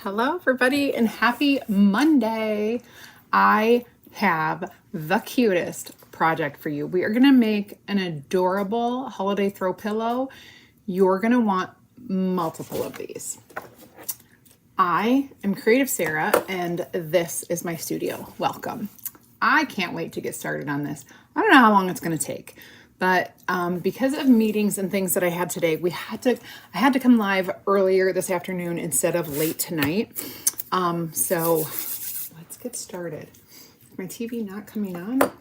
Hello everybody and happy Monday. I have the cutest project for you. We are going to make an adorable holiday throw pillow. You're going to want multiple of these. I am Creative Sarah and this is my studio. Welcome. I can't wait to get started on this. I don't know how long it's going to take. But because of meetings and things that I had today, I had to come live earlier this afternoon instead of late tonight. So let's get started. Is my TV not coming on?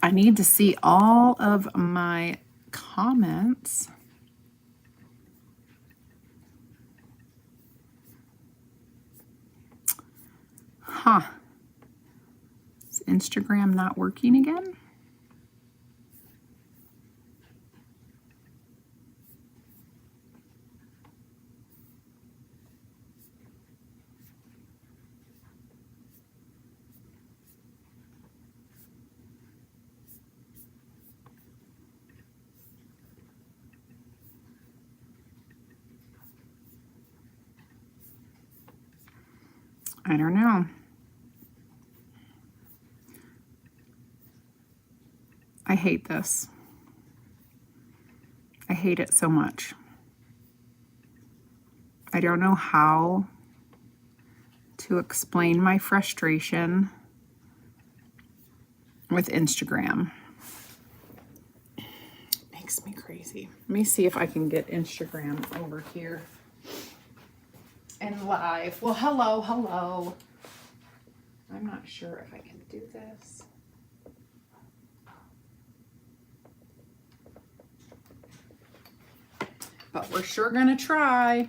I need to see all of my comments. Huh. Is Instagram not working again? I don't know. I hate this. I hate it so much. I don't know how to explain my frustration with Instagram. It makes me crazy. Let me see if I can get Instagram over here and live. Well, hello. I'm not sure if I can do this. But we're sure gonna try.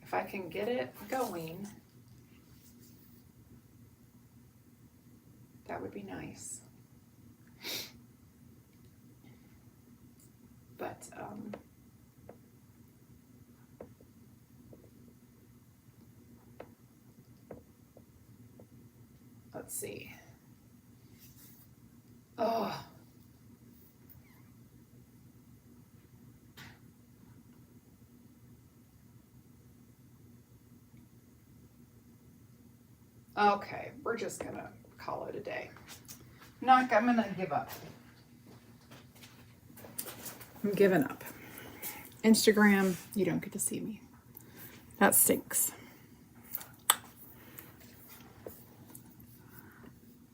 If I can get it going, that would be nice. But let's see. Oh. Okay, we're just gonna call it a day. I'm gonna give up. I'm giving up. Instagram, you don't get to see me. That stinks.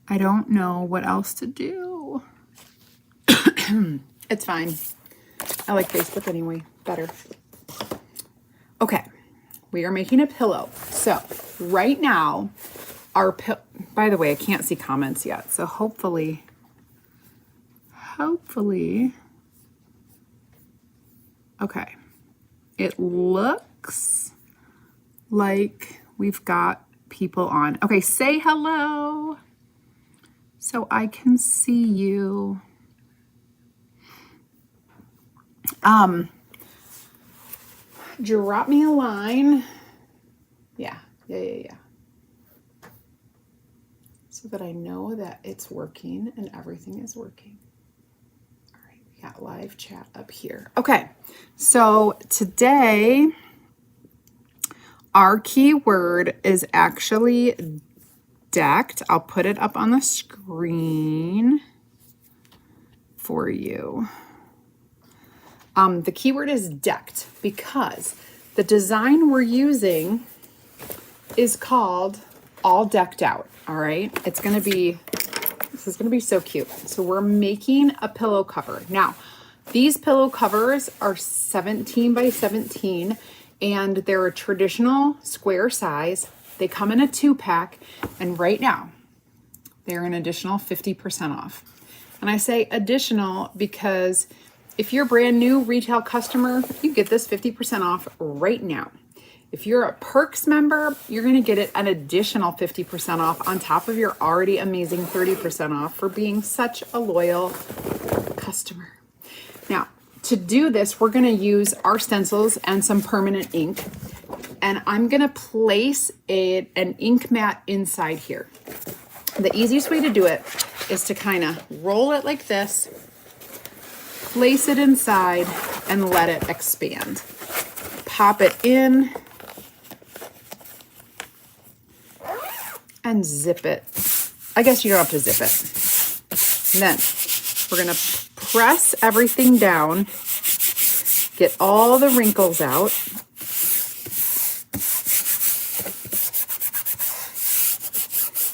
I don't know what else to do. It's fine. I like Facebook anyway, better. Okay, we are making a pillow. So right now, by the way, I can't see comments yet. So hopefully, okay. It looks like we've got people on. Okay, say hello so I can see you. Drop me a line. Yeah. So that I know that it's working and everything is working. All right, we got live chat up here. Okay, so today our keyword is actually decked. I'll put it up on the screen for you. The keyword is decked because the design we're using is called All Decked Out. All right, this is gonna be so cute. So we're making a pillow cover. Now, these pillow covers are 17 by 17 and they're a traditional square size. They come in a 2-pack and right now they're an additional 50% off. And I say additional because if you're a brand new retail customer, you get this 50% off right now. If you're a Perks member, you're going to get it an additional 50% off on top of your already amazing 30% off for being such a loyal customer. Now, to do this, we're going to use our stencils and some permanent ink. And I'm going to place an ink mat inside here. The easiest way to do it is to kind of roll it like this, place it inside, and let it expand. Pop it in and zip it. I guess you don't have to zip it. And then we're going to press everything down, get all the wrinkles out.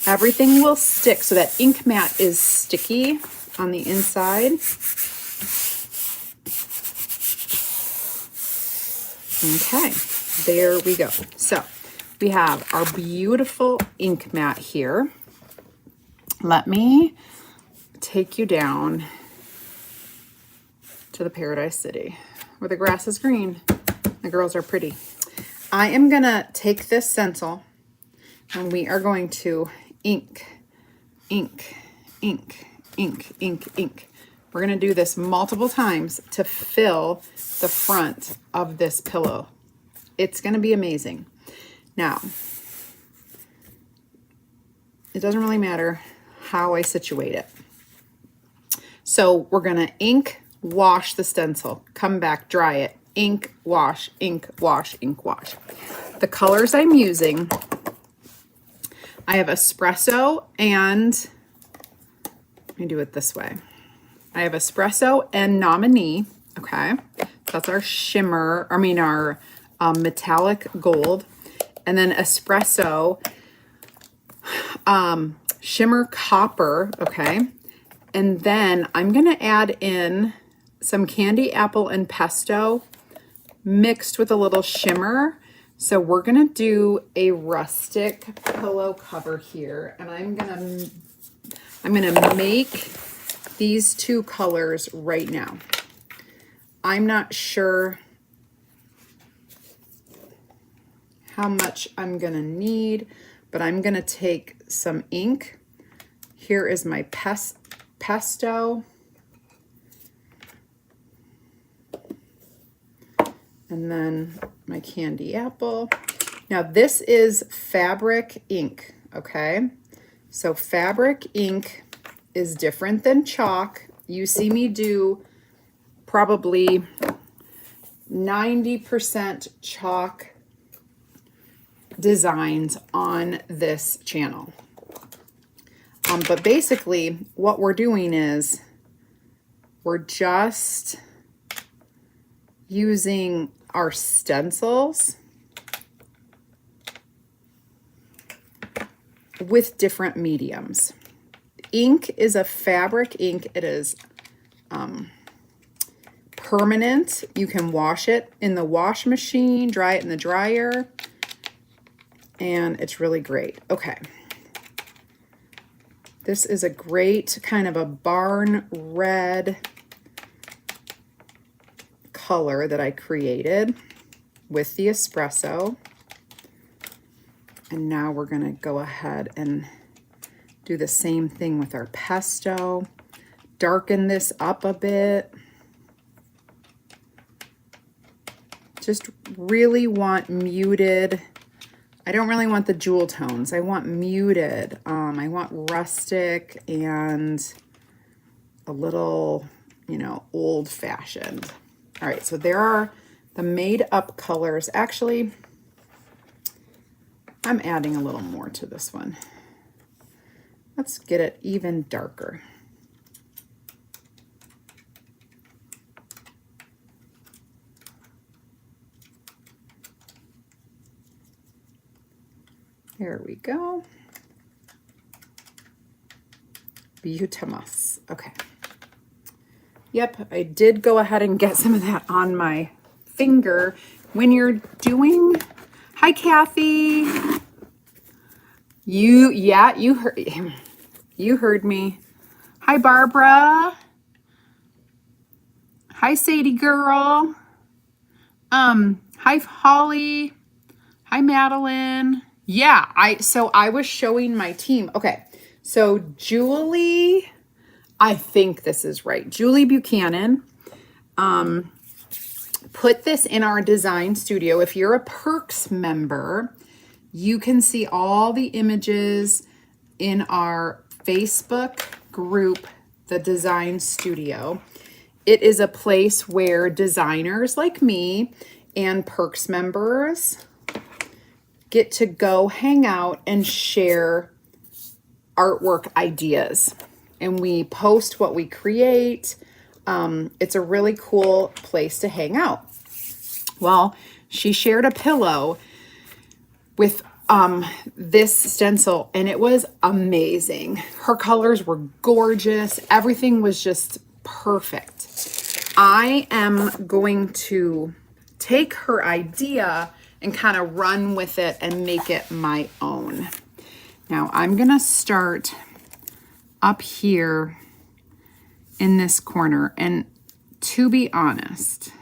Everything will stick, so that ink mat is sticky on the inside. Okay, there we go. So we have our beautiful ink mat here. Let me take you down to the Paradise City where the grass is green. The girls are pretty. I am gonna take this stencil and we are going to ink, ink, ink, ink, ink, ink. We're gonna do this multiple times to fill the front of this pillow. It's gonna be amazing. Now, it doesn't really matter how I situate it. So we're gonna ink, wash the stencil, come back, dry it, ink, wash, ink, wash, ink, wash. The colors I'm using, I have espresso and, let me do it this way. I have espresso and nominee, okay? That's our shimmer, our metallic gold. And then espresso, shimmer copper, okay? And then I'm gonna add in some candy apple and pesto mixed with a little shimmer. So we're gonna do a rustic pillow cover here, and I'm gonna make these two colors right now. I'm not sure how much I'm gonna need, but I'm gonna take some ink. Here is my pesto. And then my candy apple. Now this is fabric ink, okay? So fabric ink is different than chalk. You see me do probably 90% chalk designs on this channel. But basically what we're doing is we're just using our stencils with different mediums. Ink is a fabric ink. It is permanent. You can wash it in the wash machine, dry it in the dryer, and it's really great. Okay. This is a great kind of a barn red color that I created with the espresso. And now we're going to go ahead and do the same thing with our pesto. Darken this up a bit. Just really want muted. I don't really want the jewel tones. I want muted. I want rustic and a little, old fashioned. All right, so there are the made up colors. Actually, I'm adding a little more to this one. Let's get it even darker. There we go. Beautimus. Okay. Yep, I did go ahead and get some of that on my finger. When you're doing, hi Kathy. You heard me. Hi Barbara. Hi Sadie girl. Hi Holly. Hi Madeline. Yeah, I was showing my team. Okay. So Julie, I think this is right. Julie Buchanan put this in our design studio. If you're a Perks member, you can see all the images in our Facebook group, the design studio. it is a place where designers like me and Perks members get to go hang out and share artwork ideas. And we post what we create. It's a really cool place to hang out. Well, she shared a pillow with this stencil, and it was amazing. Her colors were gorgeous. Everything was just perfect. I am going to take her idea and kind of run with it and make it my own. Now I'm gonna start up here in this corner, and to be honest,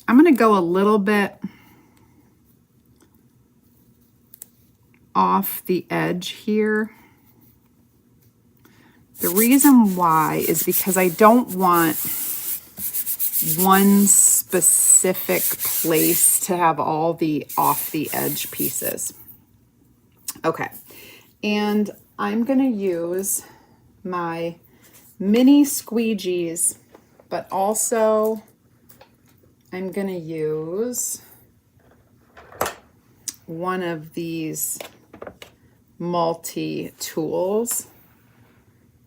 I'm gonna go a little bit off the edge here. The reason why is because I don't want one specific place to have all the off the edge pieces. Okay, and I'm gonna use my mini squeegees, but also I'm gonna use one of these multi-tools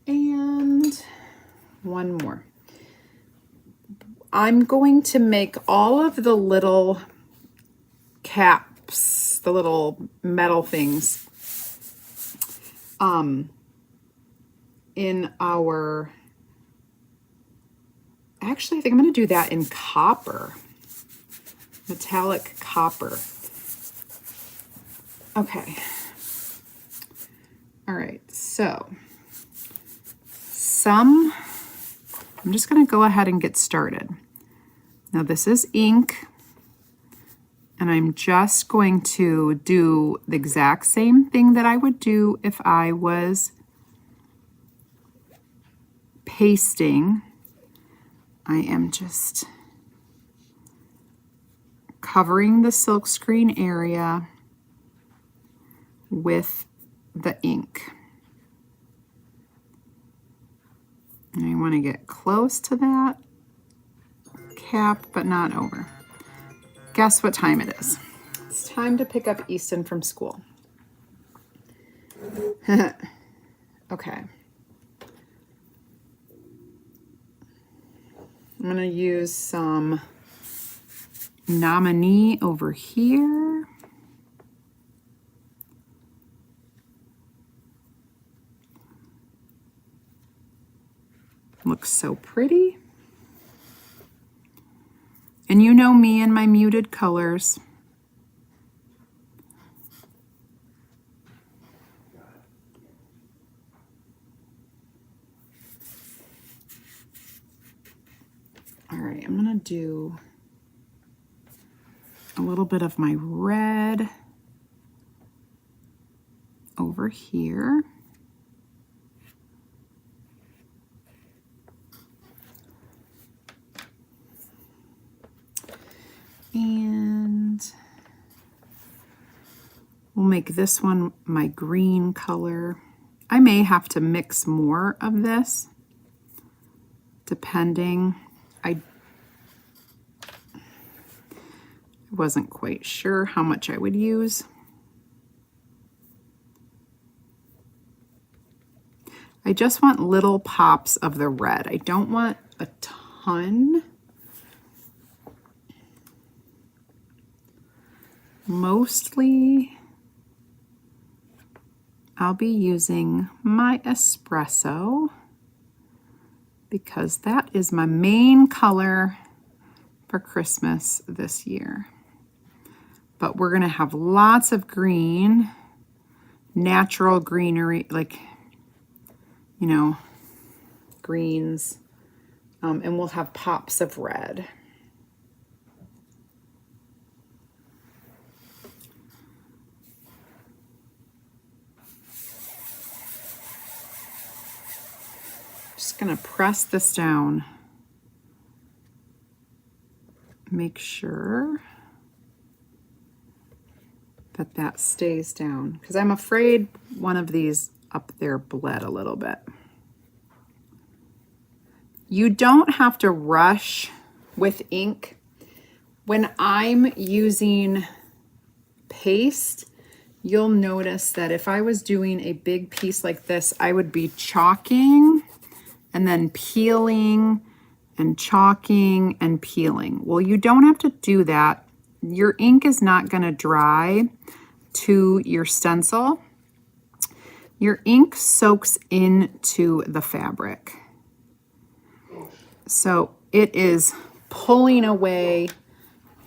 and one more. I'm going to make all of the little caps, the little metal things, in our, actually I think I'm going to do that in copper, metallic copper. Okay. All right, so I'm just going to go ahead and get started. Now this is ink, and I'm just going to do the exact same thing that I would do if I was pasting. I am just covering the silkscreen area with the ink. And I want to get close to that cap, but not over. Guess what time it is? It's time to pick up Easton from school. Okay. I'm going to use some Nominee over here. Looks so pretty. And you know me and my muted colors. All right, I'm gonna do a little bit of my red over here. And we'll make this one my green color. I may have to mix more of this, depending. I wasn't quite sure how much I would use. I just want little pops of the red. I don't want a ton. Mostly, I'll be using my espresso because that is my main color for Christmas this year. But we're gonna have lots of green, natural greenery, like, you know, greens, and we'll have pops of red. Just gonna press this down. Make sure that that stays down, because I'm afraid one of these up there bled a little bit. You don't have to rush with ink. When I'm using paste, you'll notice that if I was doing a big piece like this, I would be chalking and then peeling and chalking and peeling. Well, you don't have to do that. Your ink is not going to dry to your stencil. Your ink soaks into the fabric. So it is pulling away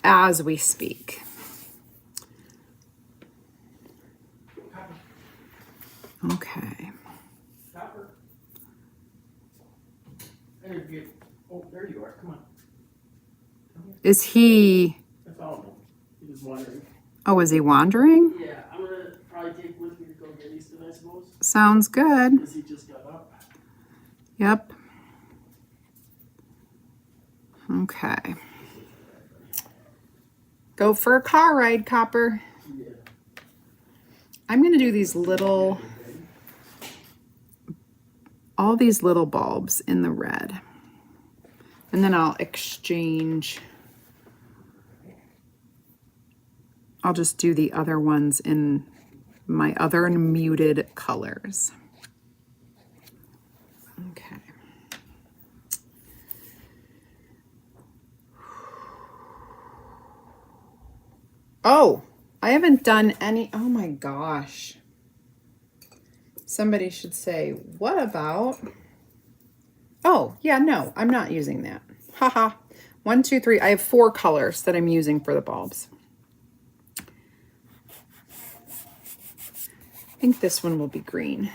as we speak. Okay. Oh, there you are. Come on. Is he? I found him. He was wandering. Oh, is he wandering? Yeah, I'm gonna probably take with me to go get Easton, I suppose. Sounds good. Because he just got up. Yep. Okay. Go for a car ride, Copper. Yeah. I'm going to do these little, all these little bulbs in the red. And then I'll exchange. I'll just do the other ones in my other muted colors. Okay. Oh, I haven't done any. Oh my gosh. Somebody should say, what about? Oh, yeah, no, I'm not using that. Haha. 1, 2, 3. I have 4 colors that I'm using for the bulbs. I think this one will be green.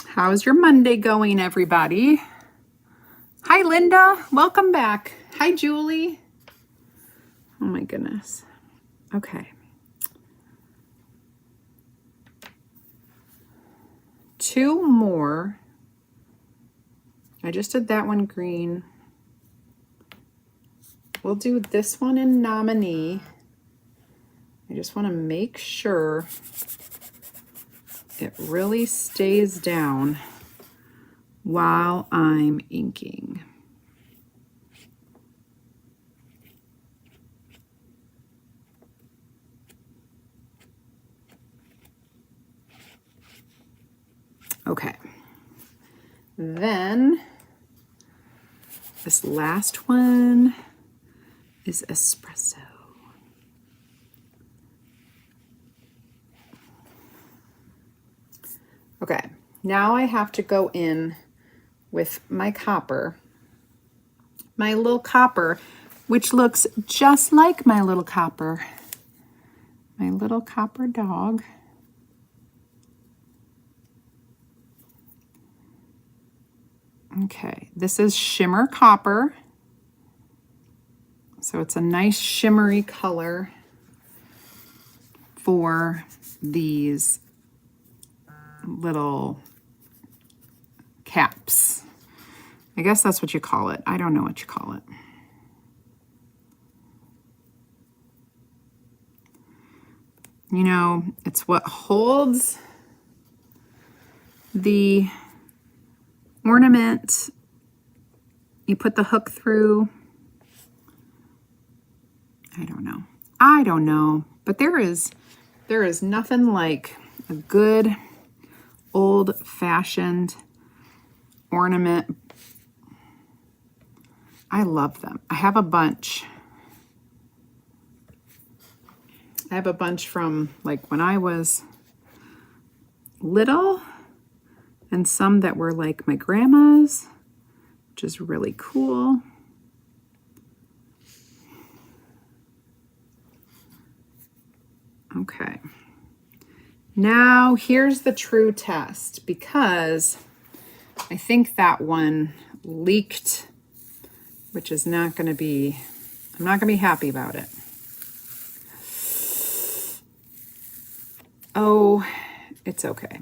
How's your Monday going, everybody? Hi, Linda. Welcome back. Hi, Julie. Oh, my goodness. Okay. 2 more. I just did that one green. We'll do this one in nominee. I just want to make sure it really stays down while I'm inking. Okay. Then this last one is espresso. Okay, now I have to go in with my copper, my little copper, which looks just like my little copper dog. Okay, this is shimmer copper. So it's a nice shimmery color for these little caps. I guess that's what you call it. I don't know what you call it. You know, it's what holds the ornament. You put the hook through. I don't know. But there is nothing like a good old-fashioned ornament. I love them. I have a bunch. I have a bunch from like when I was little, and some that were like my grandma's, which is really cool. Okay. Now here's the true test, because I think that one leaked, which is not going to be, I'm not going to be happy about it. Oh, It's okay.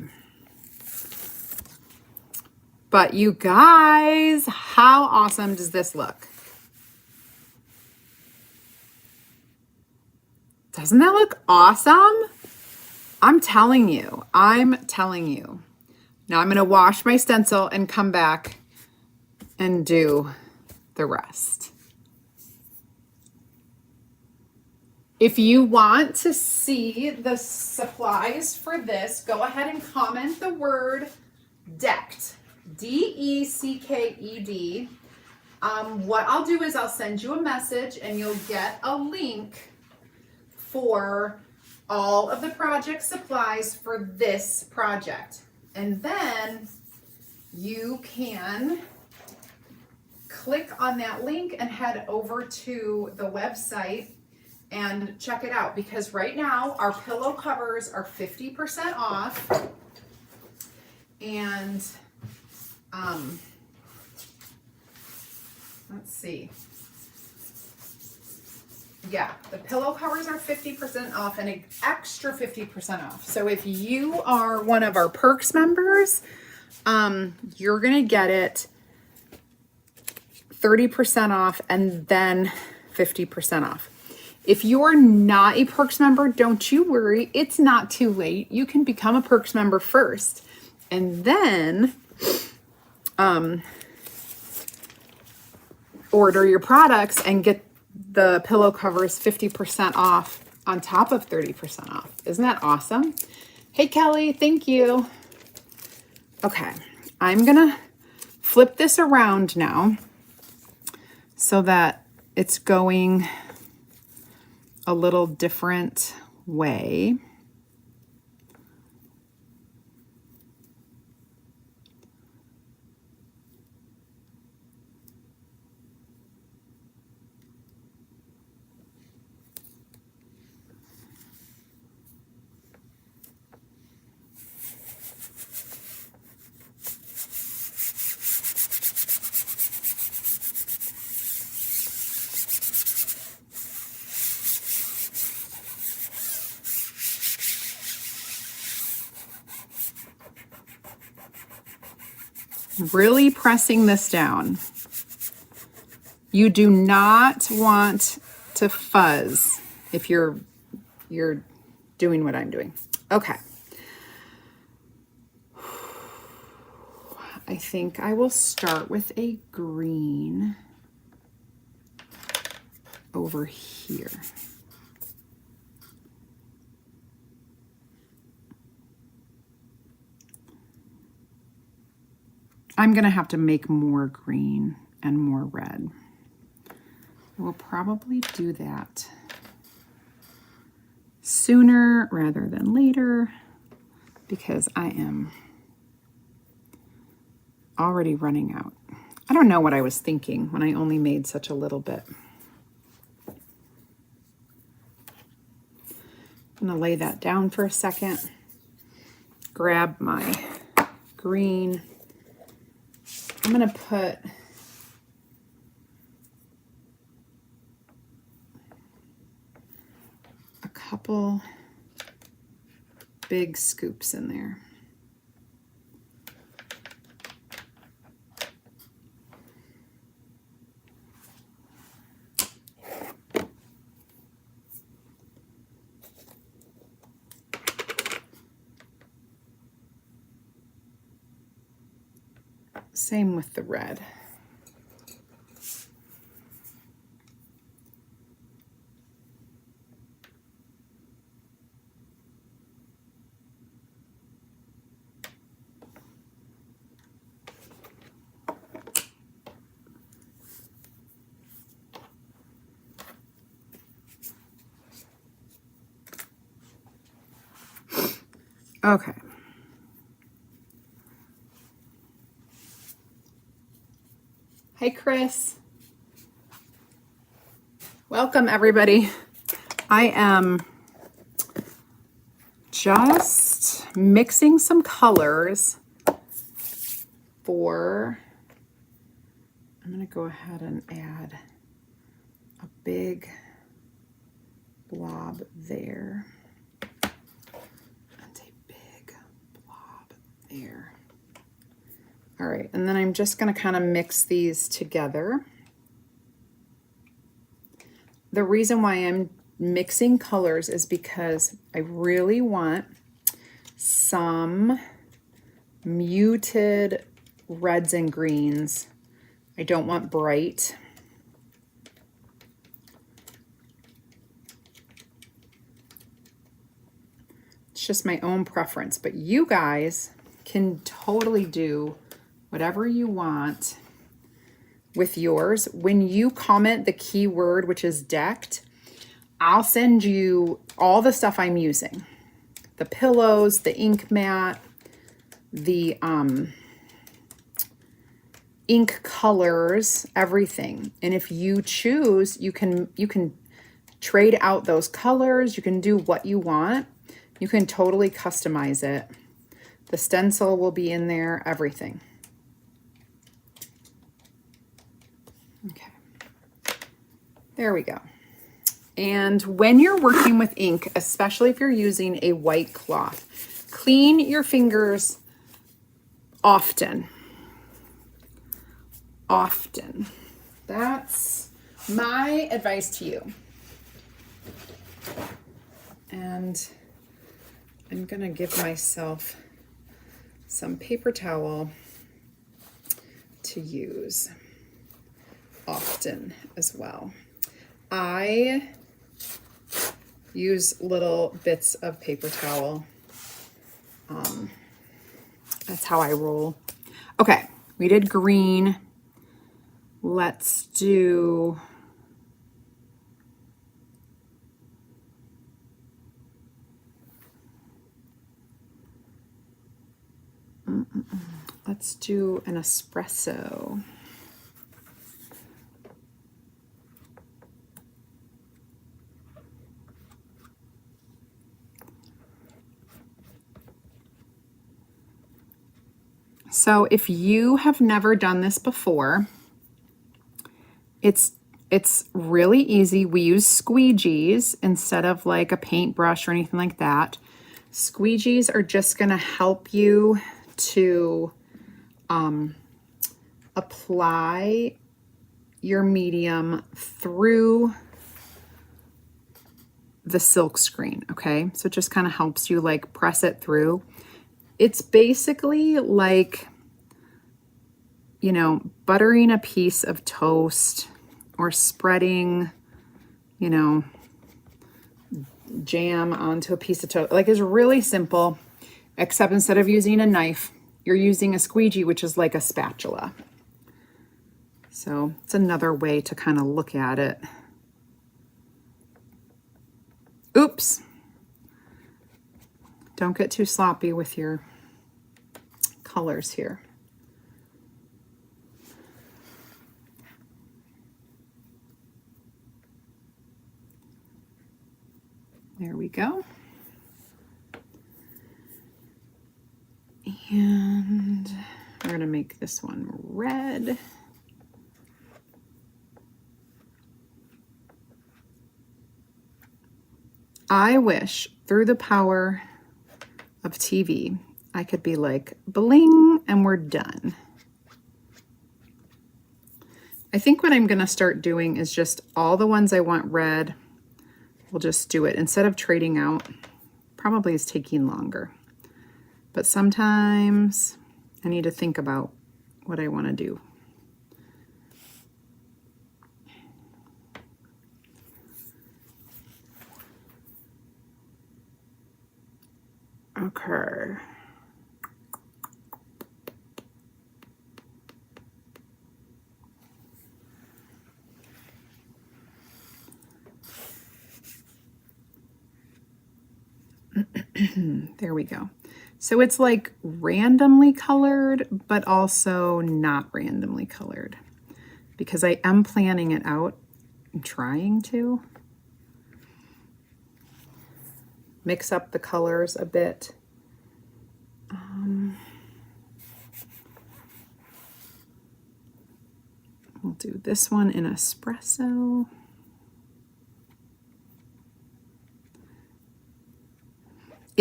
But you guys, how awesome does this look? Doesn't that look awesome? I'm telling you. Now I'm going to wash my stencil and come back and do the rest. If you want to see the supplies for this, go ahead and comment the word DECKED. DECKED. What I'll do is I'll send you a message and you'll get a link for all of the project supplies for this project. And then you can click on that link and head over to the website and check it out, because right now our pillow covers are 50% off. And let's see. Yeah, the pillow covers are 50% off and an extra 50% off. So if you are one of our perks members, you're gonna get it 30% off and then 50% off. If you're not a perks member, don't you worry, it's not too late. You can become a perks member first and then order your products and get the pillow covers 50% off on top of 30% off. Isn't that awesome? Hey, Kelly, thank you. Okay, I'm gonna flip this around now so that it's going a little different way. Really pressing this down. You do not want to fuzz if you're doing what I'm doing. Okay. I think I will start with a green over here. I'm going to have to make more green and more red. We'll probably do that sooner rather than later because I am already running out. I don't know what I was thinking when I only made such a little bit. I'm going to lay that down for a second, grab my green. I'm going to put a couple big scoops in there. Same with the red. Okay. Hey, Chris. Welcome, everybody. I am just mixing some colors for, I'm going to go ahead and add a big blob there and a big There. All right, and then I'm just going to kind of mix these together. The reason why I'm mixing colors is because I really want some muted reds and greens. I don't want bright. It's just my own preference, but you guys can totally do whatever you want with yours. When you comment the keyword, which is decked, I'll send you all the stuff I'm using. The pillows, the ink mat, the ink colors, everything. And if you choose, you can trade out those colors. You can do what you want. You can totally customize it. The stencil will be in there, everything. Okay, there we go. And when you're working with ink, especially if you're using a white cloth, clean your fingers often. Often. That's my advice to you. And I'm gonna give myself some paper towel to use often as well. I use little bits of paper towel. That's how I roll. Okay, we did green. Let's do let's do an espresso. So if you have never done this before, it's really easy. We use squeegees instead of like a paintbrush or anything like that. Squeegees are just going to help you to apply your medium through the silk screen, okay? So it just kind of helps you like press it through. It's basically like, you know, buttering a piece of toast or spreading, you know, jam onto a piece of toast. Like, it's really simple, except instead of using a knife, you're using a squeegee, which is like a spatula. So it's another way to kind of look at it. Oops. Don't get too sloppy with your colors here. There we go. And we're going to make this one red. I wish through the power of TV, I could be like, bling, and we're done. I think what I'm going to start doing is just all the ones I want red, we'll just do it. Instead of trading out, probably is taking longer. But sometimes I need to think about what I want to do. Okay. There we go. So it's like randomly colored, but also not randomly colored, because I am planning it out. I'm trying to mix up the colors a bit. We'll do this one in espresso.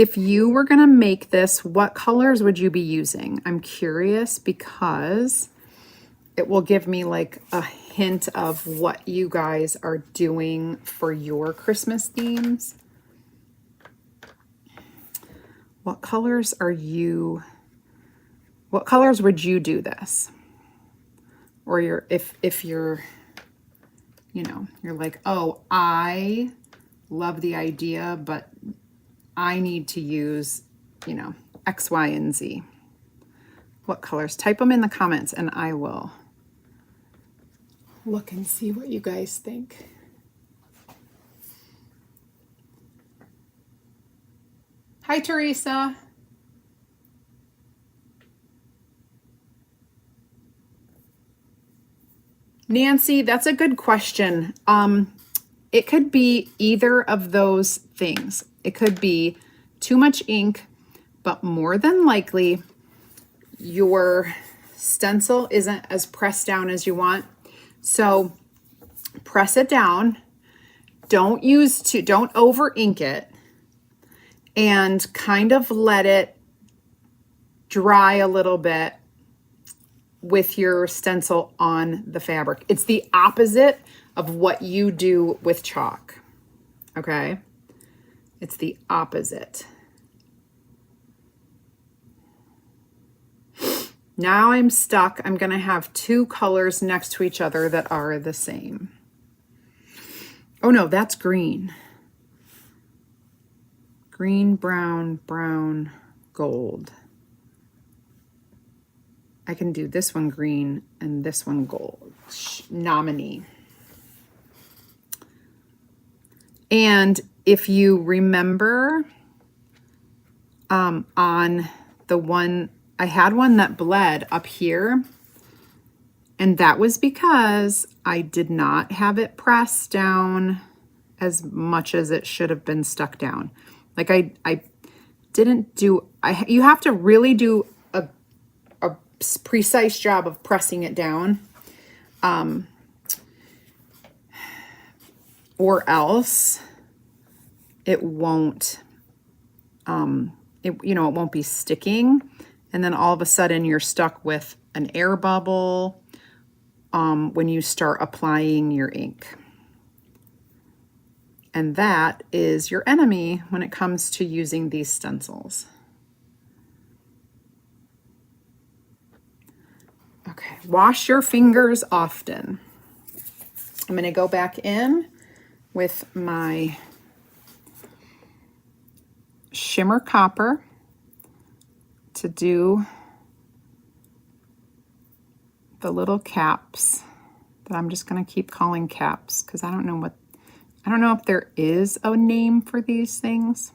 if you were going to make this, what colors would you be using? I'm curious because it will give me like a hint of what you guys are doing for your Christmas themes. What colors would you do this? Or if you're, you know, you're like, oh, I love the idea, but I need to use, you know, X, Y, and Z. What colors? Type them in the comments and I will look and see what you guys think. Hi, Teresa. Nancy, that's a good question. It could be either of those things. It could be too much ink, but more than likely your stencil isn't as pressed down as you want. So press it down. Don't over ink it, and kind of let it dry a little bit with your stencil on the fabric. It's the opposite of what you do with chalk. Okay? It's the opposite. Now I'm stuck. I'm going to have two colors next to each other that are the same. Oh no, that's green. Green, brown, brown, gold. I can do this one green and this one gold. Nominee. And if you remember, on the one, I had one that bled up here, and that was because I did not have it pressed down as much as it should have been stuck down. Like I didn't do, you have to really do a precise job of pressing it down, or else it won't, it won't be sticking. And then all of a sudden you're stuck with an air bubble when you start applying your ink. And that is your enemy when it comes to using these stencils. Okay, wash your fingers often. I'm going to go back in with my shimmer copper to do the little caps that I'm just going to keep calling caps because I don't know if there is a name for these things.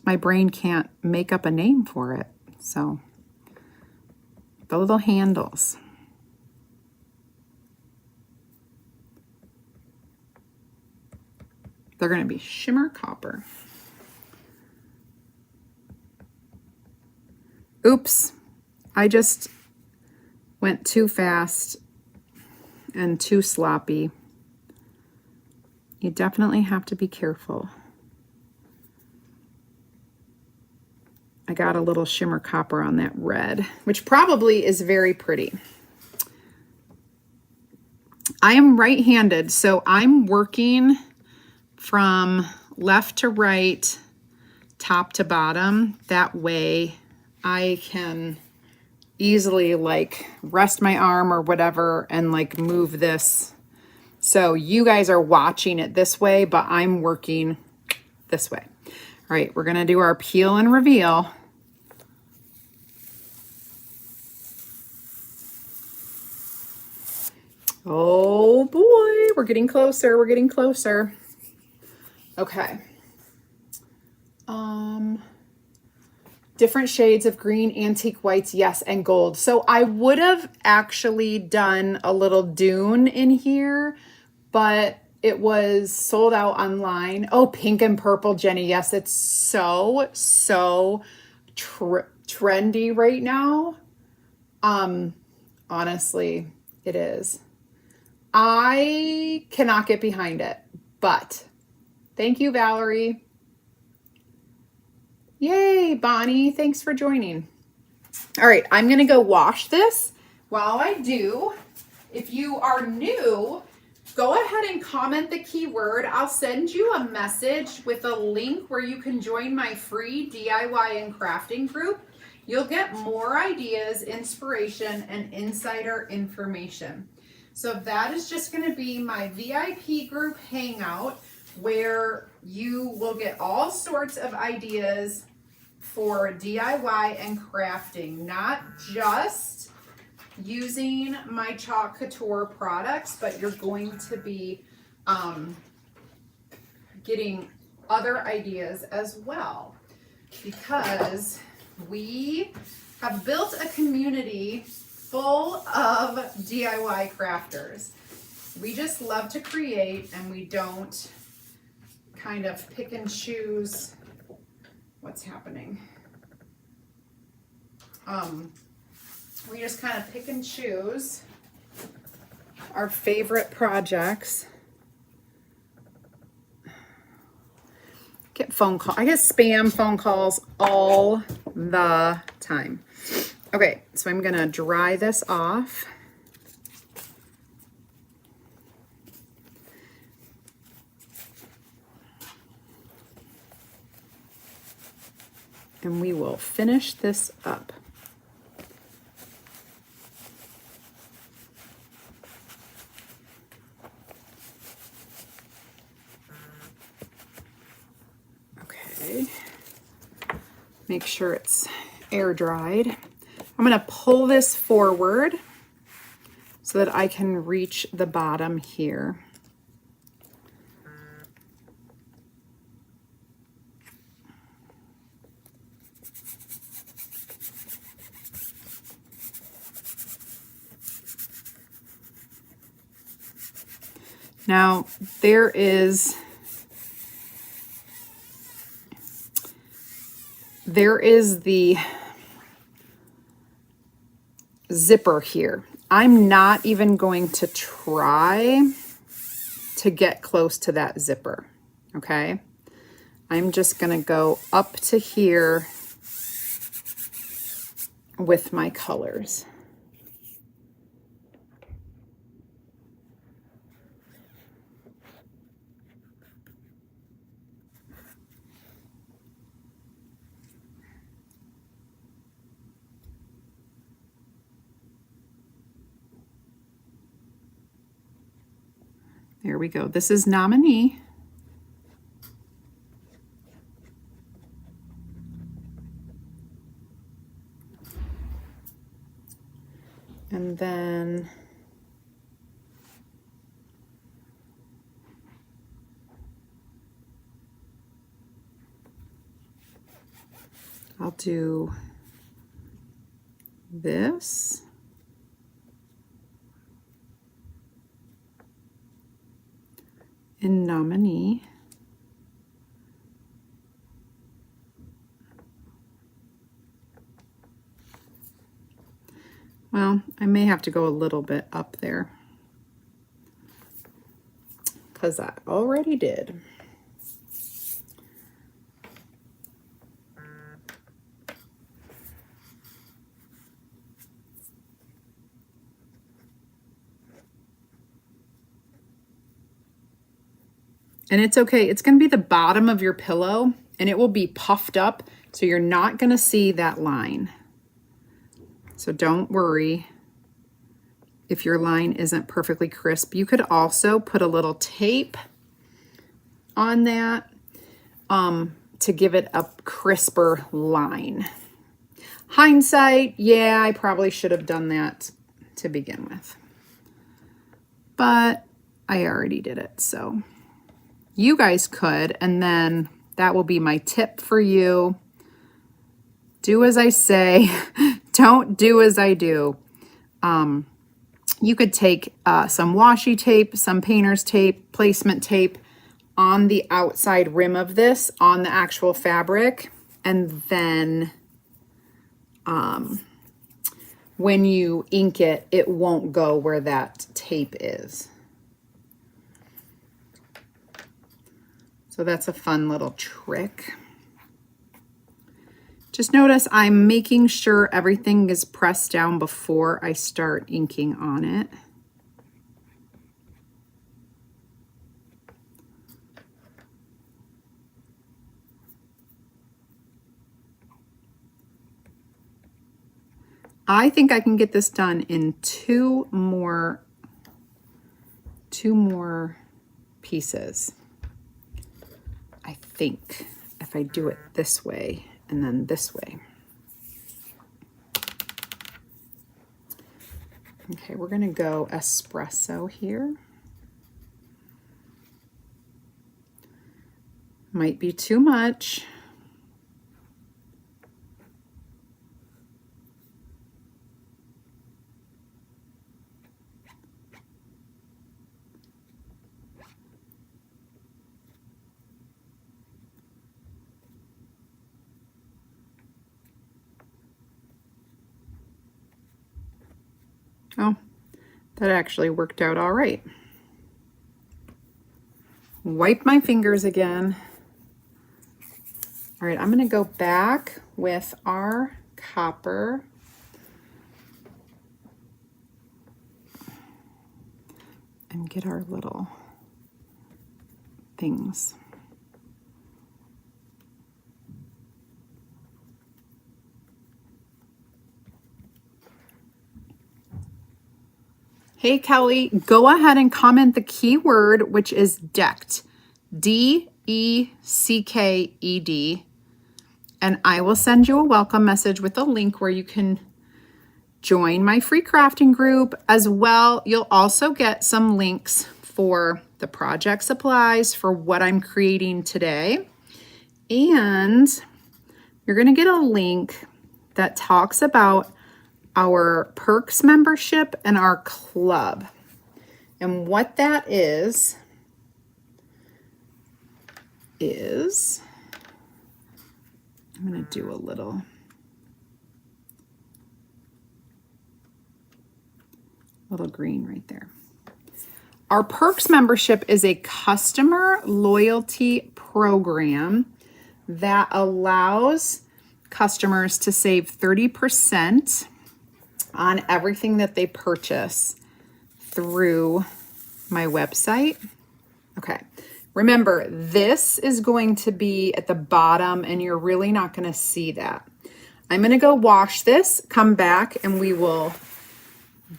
My brain can't make up a name for it. So the little handles. They're going to be shimmer copper. Oops, I just went too fast and too sloppy. You definitely have to be careful. I got a little shimmer copper on that red, which probably is very pretty. I am right-handed, so I'm working from left to right, top to bottom. That way I can easily like rest my arm or whatever and like move this. So you guys are watching it this way, but I'm working this way. All right, we're gonna do our peel and reveal. Oh boy, we're getting closer, we're getting closer. Okay. Different shades of green, antique whites, yes, and gold. So I would have actually done a little dune in here, but it was sold out online. Oh, pink and purple, Jenny. Yes, it's so trendy right now. Honestly, it is. I cannot get behind it, but thank you, Valerie. Yay, Bonnie, thanks for joining. All right, I'm gonna go wash this. While I do, if you are new, go ahead and comment the keyword. I'll send you a message with a link where you can join my free DIY and crafting group. You'll get more ideas, inspiration, and insider information. So that is just going to be my VIP group hangout where you will get all sorts of ideas for DIY and crafting, not just using my Chalk Couture products, but you're going to be getting other ideas as well, because we have built a community full of DIY crafters. We just love to create, and we don't kind of pick and choose what's happening. We just kind of pick and choose our favorite projects. Get phone call. I get spam phone calls all the time. Okay, so I'm gonna dry this off. And we will finish this up. Okay, make sure it's air dried. I'm going to pull this forward so that I can reach the bottom here. Now, there is the zipper here. I'm not even going to try to get close to that zipper, okay? I'm just gonna go up to here with my colors. There we go. This is Nominee. And then I'll do this. In Nominee. Well, I may have to go a little bit up there because I already did. And it's okay. It's going to be the bottom of your pillow and it will be puffed up, so you're not going to see that line. So don't worry if your line isn't perfectly crisp. You could also put a little tape on that to give it a crisper line. Hindsight, yeah, I probably should have done that to begin with. But I already did it, so you guys could, and then that will be my tip for you. Do as I say, don't do as I do. You could take some washi tape, some painter's tape, placement tape on the outside rim of this, on the actual fabric, and then when you ink it, it won't go where that tape is. So that's a fun little trick. Just notice I'm making sure everything is pressed down before I start inking on it. I think I can get this done in two more pieces. I think if I do it this way and then this way. Okay, we're gonna go espresso here. Might be too much. Oh, that actually worked out all right. Wipe my fingers again. All right, I'm going to go back with our copper. And get our little things. Hey, Kelly, go ahead and comment the keyword, which is decked, D-E-C-K-E-D, and I will send you a welcome message with a link where you can join my free crafting group. As well, you'll also get some links for the project supplies for what I'm creating today. And you're going to get a link that talks about our perks membership and our club. And what that is I'm going to do a little green right there. Our perks membership is a customer loyalty program that allows customers to save 30% on everything that they purchase through my website. Okay, remember, this is going to be at the bottom and you're really not going to see that. I'm going to go wash this, come back, and we will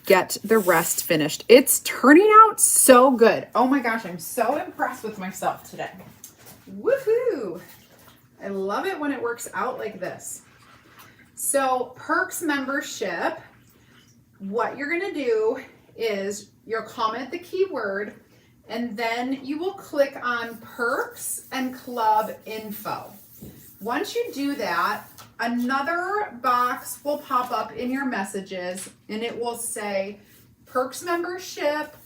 get the rest finished. It's turning out so good. Oh my gosh, I'm so impressed with myself today. Woohoo! I love it when it works out like this. So perks membership, what you're going to do is you'll comment the keyword and then you will click on perks and club info. Once you do that, another box will pop up in your messages and it will say perks membership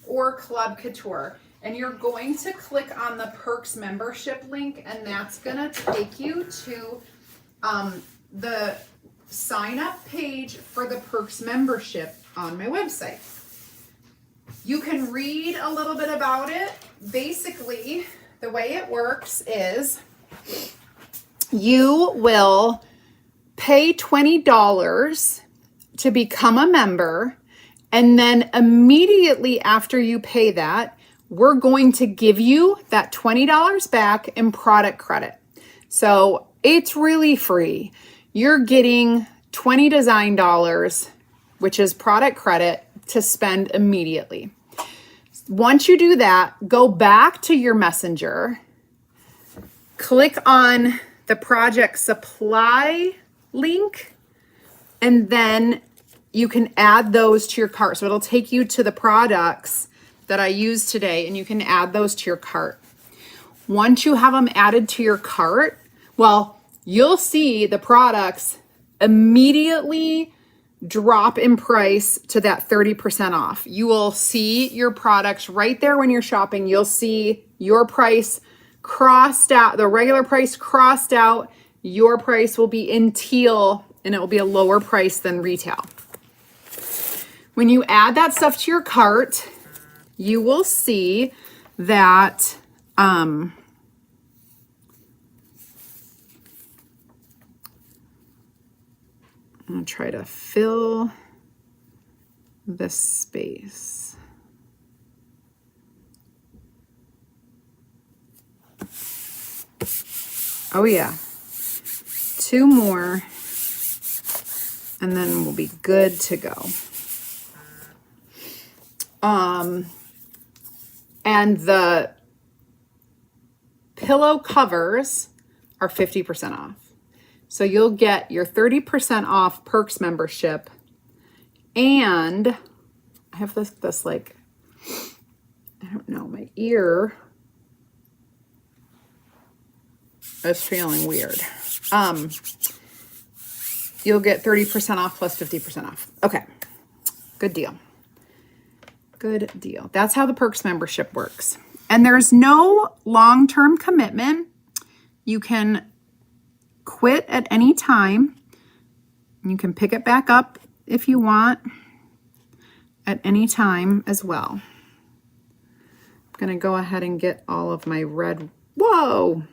or club couture. And you're going to click on the perks membership link and that's going to take you to the sign up page for the perks membership on my website. You can read a little bit about it. Basically, the way it works is you will pay $20 to become a member, and then immediately after you pay that, we're going to give you that $20 back in product credit. So it's really free. You're getting 20 design dollars, which is product credit, to spend immediately. Once you do that, go back to your messenger, click on the project supply link, and then you can add those to your cart. So it'll take you to the products that I used today and you can add those to your cart. Once you have them added to your cart, well, you'll see the products immediately drop in price to that 30% off. You will see your products right there when you're shopping. You'll see your price crossed out, the regular price crossed out. Your price will be in teal and it will be a lower price than retail. When you add that stuff to your cart, you will see that I'm going to try to fill this space. Oh yeah, 2 more, and then we'll be good to go. And the pillow covers are 50% off. So you'll get your 30% off Perks membership, and I have this like, I don't know, my ear is feeling weird. You'll get 30% off plus 50% off. Okay, good deal. Good deal. That's how the Perks membership works. And there's no long-term commitment. You can quit at any time. You can pick it back up if you want at any time as well. I'm going to go ahead and get all of my red. Whoa!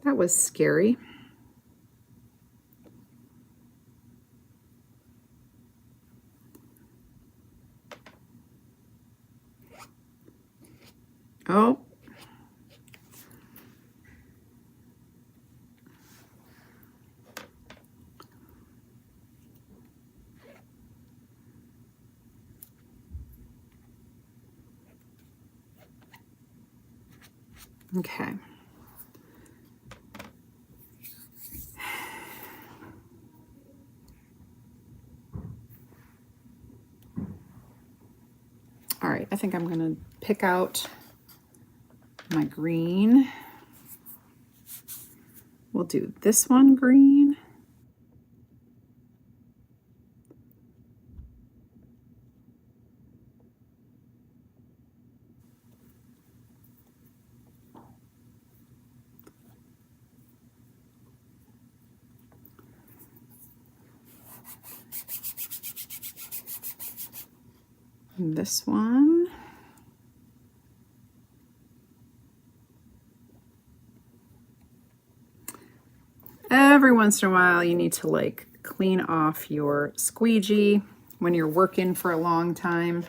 That was scary. Oh. Okay. All right, I think I'm going to pick out my green. We'll do this one green. And this one. Every once in a while, you need to like clean off your squeegee when you're working for a long time.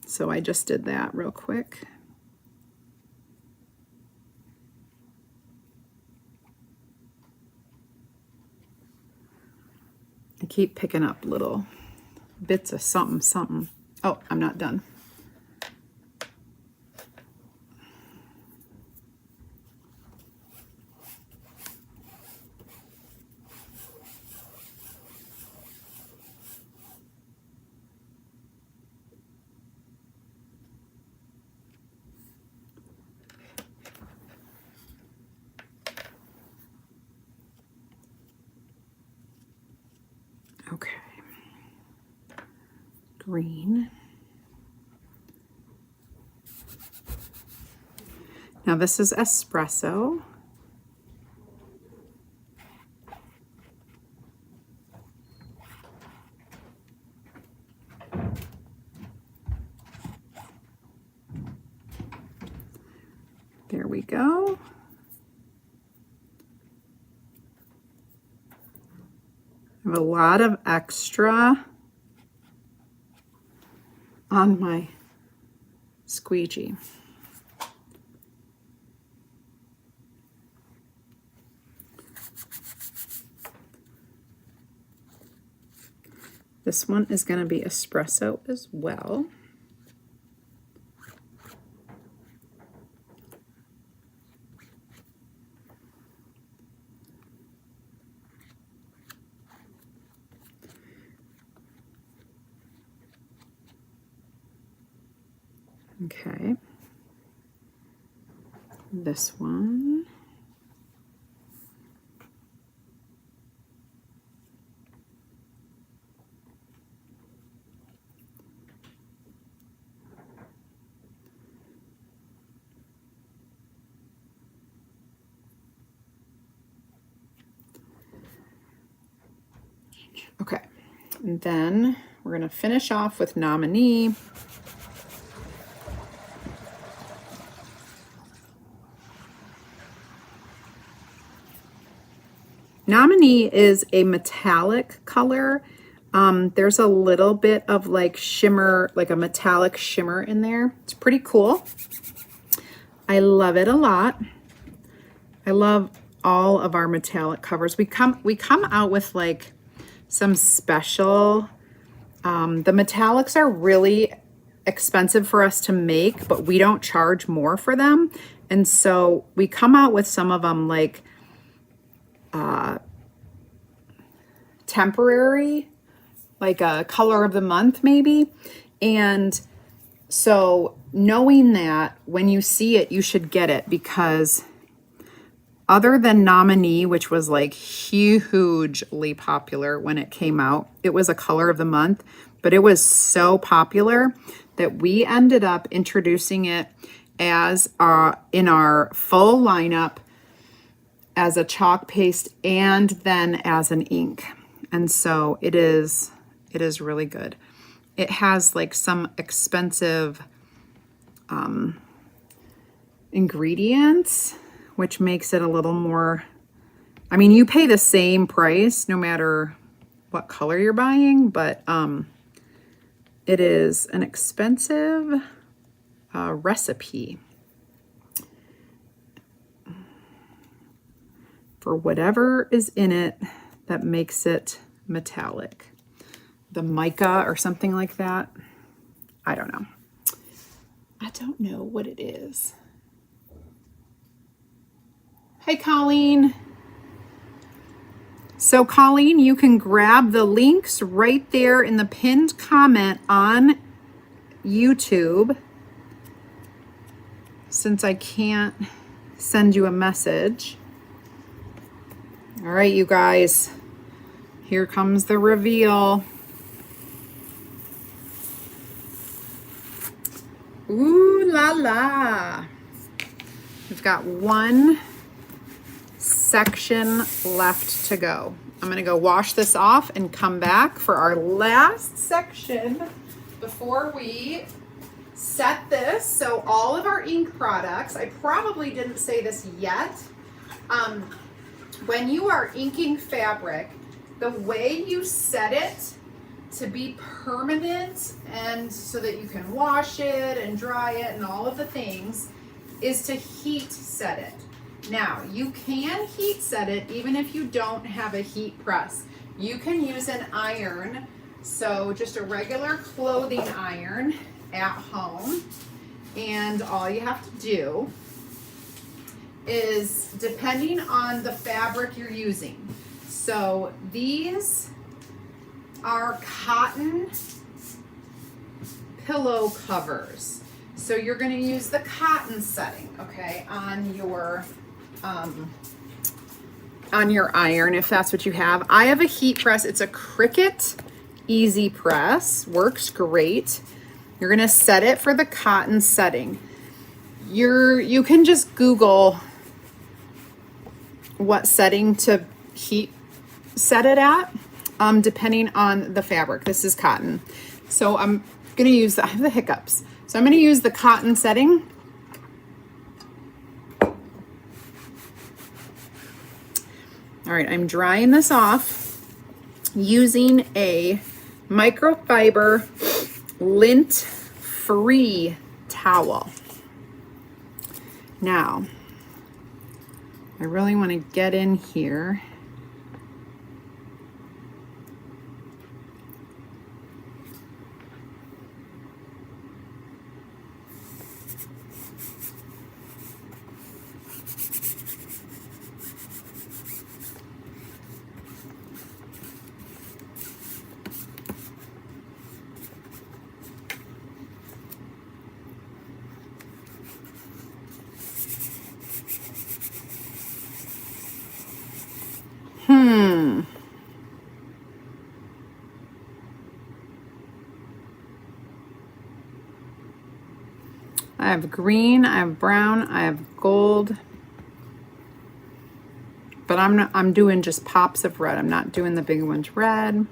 So I just did that real quick. I keep picking up little bits of something, something. Oh, I'm not done. Okay. Green. Now this is espresso. There we go. I have a lot of extra on my squeegee. This one is going to be espresso as well. Okay. This one. Okay, and then we're going to finish off with nominee. Nominee is a metallic color. There's a little bit of like shimmer, like a metallic shimmer in there. It's pretty cool. I love it a lot. I love all of our metallic covers. We come out with like some special, the metallics are really expensive for us to make, but we don't charge more for them. And so we come out with some of them like temporary, like a color of the month maybe. And so knowing that when you see it, you should get it, because other than Nominee, which was like hugely popular when it came out, it was a color of the month, but it was so popular that we ended up introducing it as in our full lineup as a chalk paste and then as an ink. And so it is really good. It has like some expensive ingredients, which makes it a little more, I mean, you pay the same price no matter what color you're buying, but it is an expensive recipe for whatever is in it that makes it metallic. The mica or something like that. I don't know. I don't know what it is. Hey, Colleen. So, Colleen, you can grab the links right there in the pinned comment on YouTube, since I can't send you a message. All right, you guys. Here comes the reveal. Ooh la la. We've got one section left to go. I'm gonna go wash this off and come back for our last section before we set this. So all of our ink products, I probably didn't say this yet. When you are inking fabric, the way you set it to be permanent and so that you can wash it and dry it and all of the things is to heat set it. Now, you can heat set it even if you don't have a heat press. You can use an iron, so just a regular clothing iron at home, and all you have to do is, depending on the fabric you're using, so these are cotton pillow covers. So you're going to use the cotton setting, okay, on your iron, if that's what you have. I have a heat press. It's a Cricut Easy Press. Works great. You're going to set it for the cotton setting. You can just Google what setting to heat set it at, depending on the fabric. This is cotton. So I'm going to use I have the hiccups. So I'm going to use the cotton setting. All right, I'm drying this off using a microfiber lint-free towel. Now, I really want to get in here. I have green, I have brown, I have gold, but I'm doing just pops of red. I'm not doing the big ones red.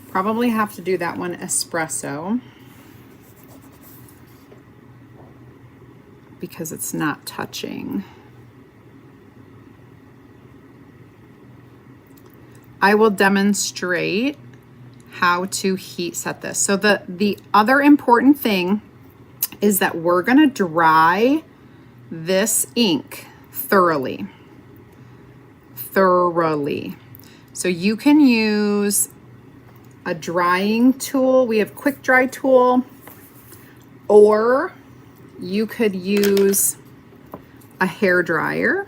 Probably have to do that one espresso because it's not touching. I will demonstrate how to heat set this. So the other important thing is that we're gonna dry this ink thoroughly. So you can use a drying tool. We have quick dry tool, or you could use a hair dryer.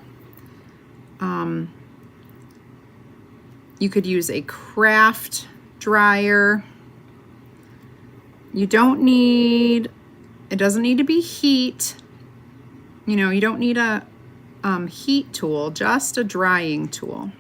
You could use a craft dryer. It doesn't need to be heat. You know, you don't need a heat tool, just a drying tool.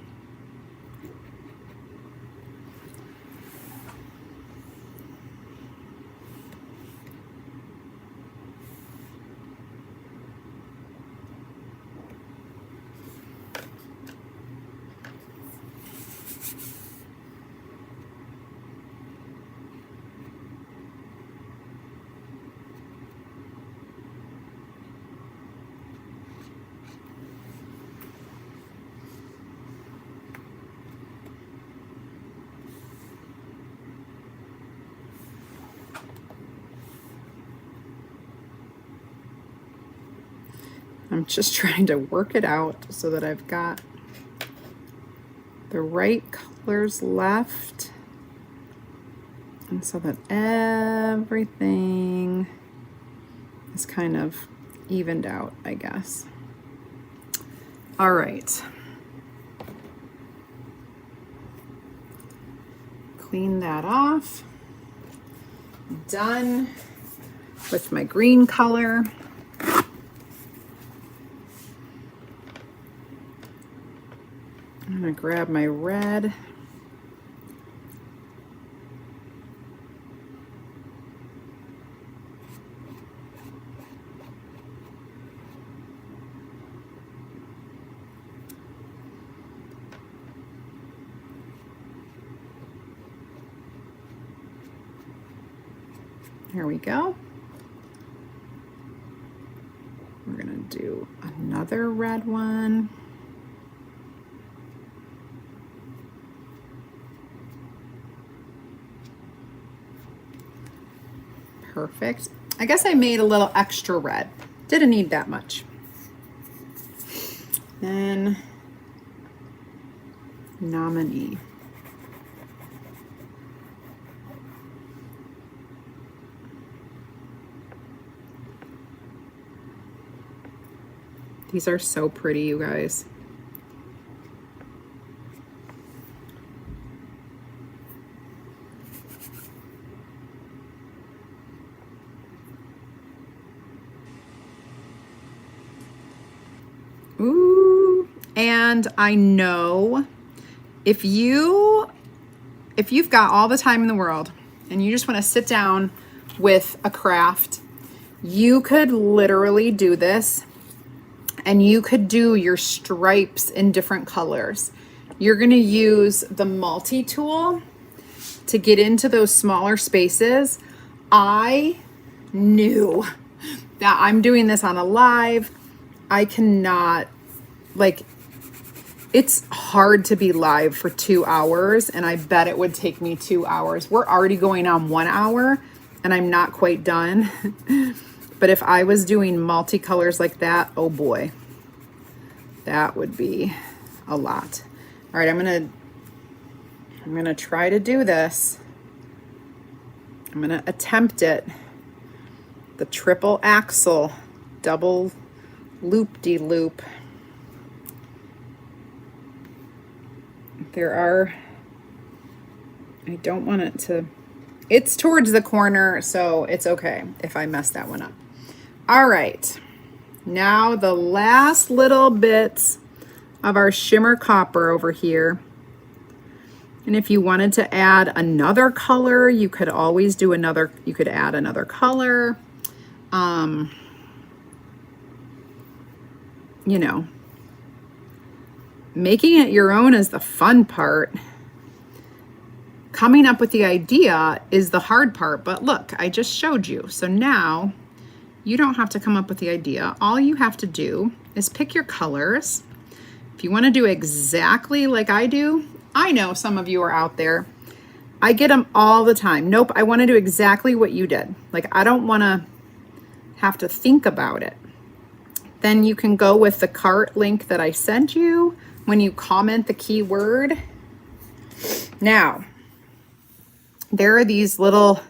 I'm just trying to work it out so that I've got the right colors left, and so that everything is kind of evened out, I guess. All right. Clean that off. Done with my green color. I'm gonna grab my red. Here we go. We're gonna do another red one. Perfect. I guess I made a little extra red. Didn't need that much. Then nominee. These are so pretty, you guys. Ooh, and I know if you've got all the time in the world and you just want to sit down with a craft, you could literally do this, and you could do your stripes in different colors. You're going to use the multi-tool to get into those smaller spaces. I knew that I'm doing this on a live. I cannot, like, it's hard to be live for 2 hours, and I bet it would take me 2 hours. We're already going on 1 hour, and I'm not quite done. But if I was doing multicolors like that, oh boy, that would be a lot. All right, I'm gonna try to do this. I'm gonna attempt it. The triple axle, double loop-de-loop. I don't want it to, it's towards the corner, so it's okay if I mess that one up. All right, now the last little bits of our shimmer copper over here. And if you wanted to add another color, you could always do another, you could add another color. You know, making it your own is the fun part. Coming up with the idea is the hard part, but look, I just showed you. So now you don't have to come up with the idea. All you have to do is pick your colors. If you want to do exactly like I do, I know some of you are out there. I get them all the time. Nope, I want to do exactly what you did. Like, I don't want to have to think about it. Then you can go with the cart link that I sent you when you comment the keyword. Now, there are these little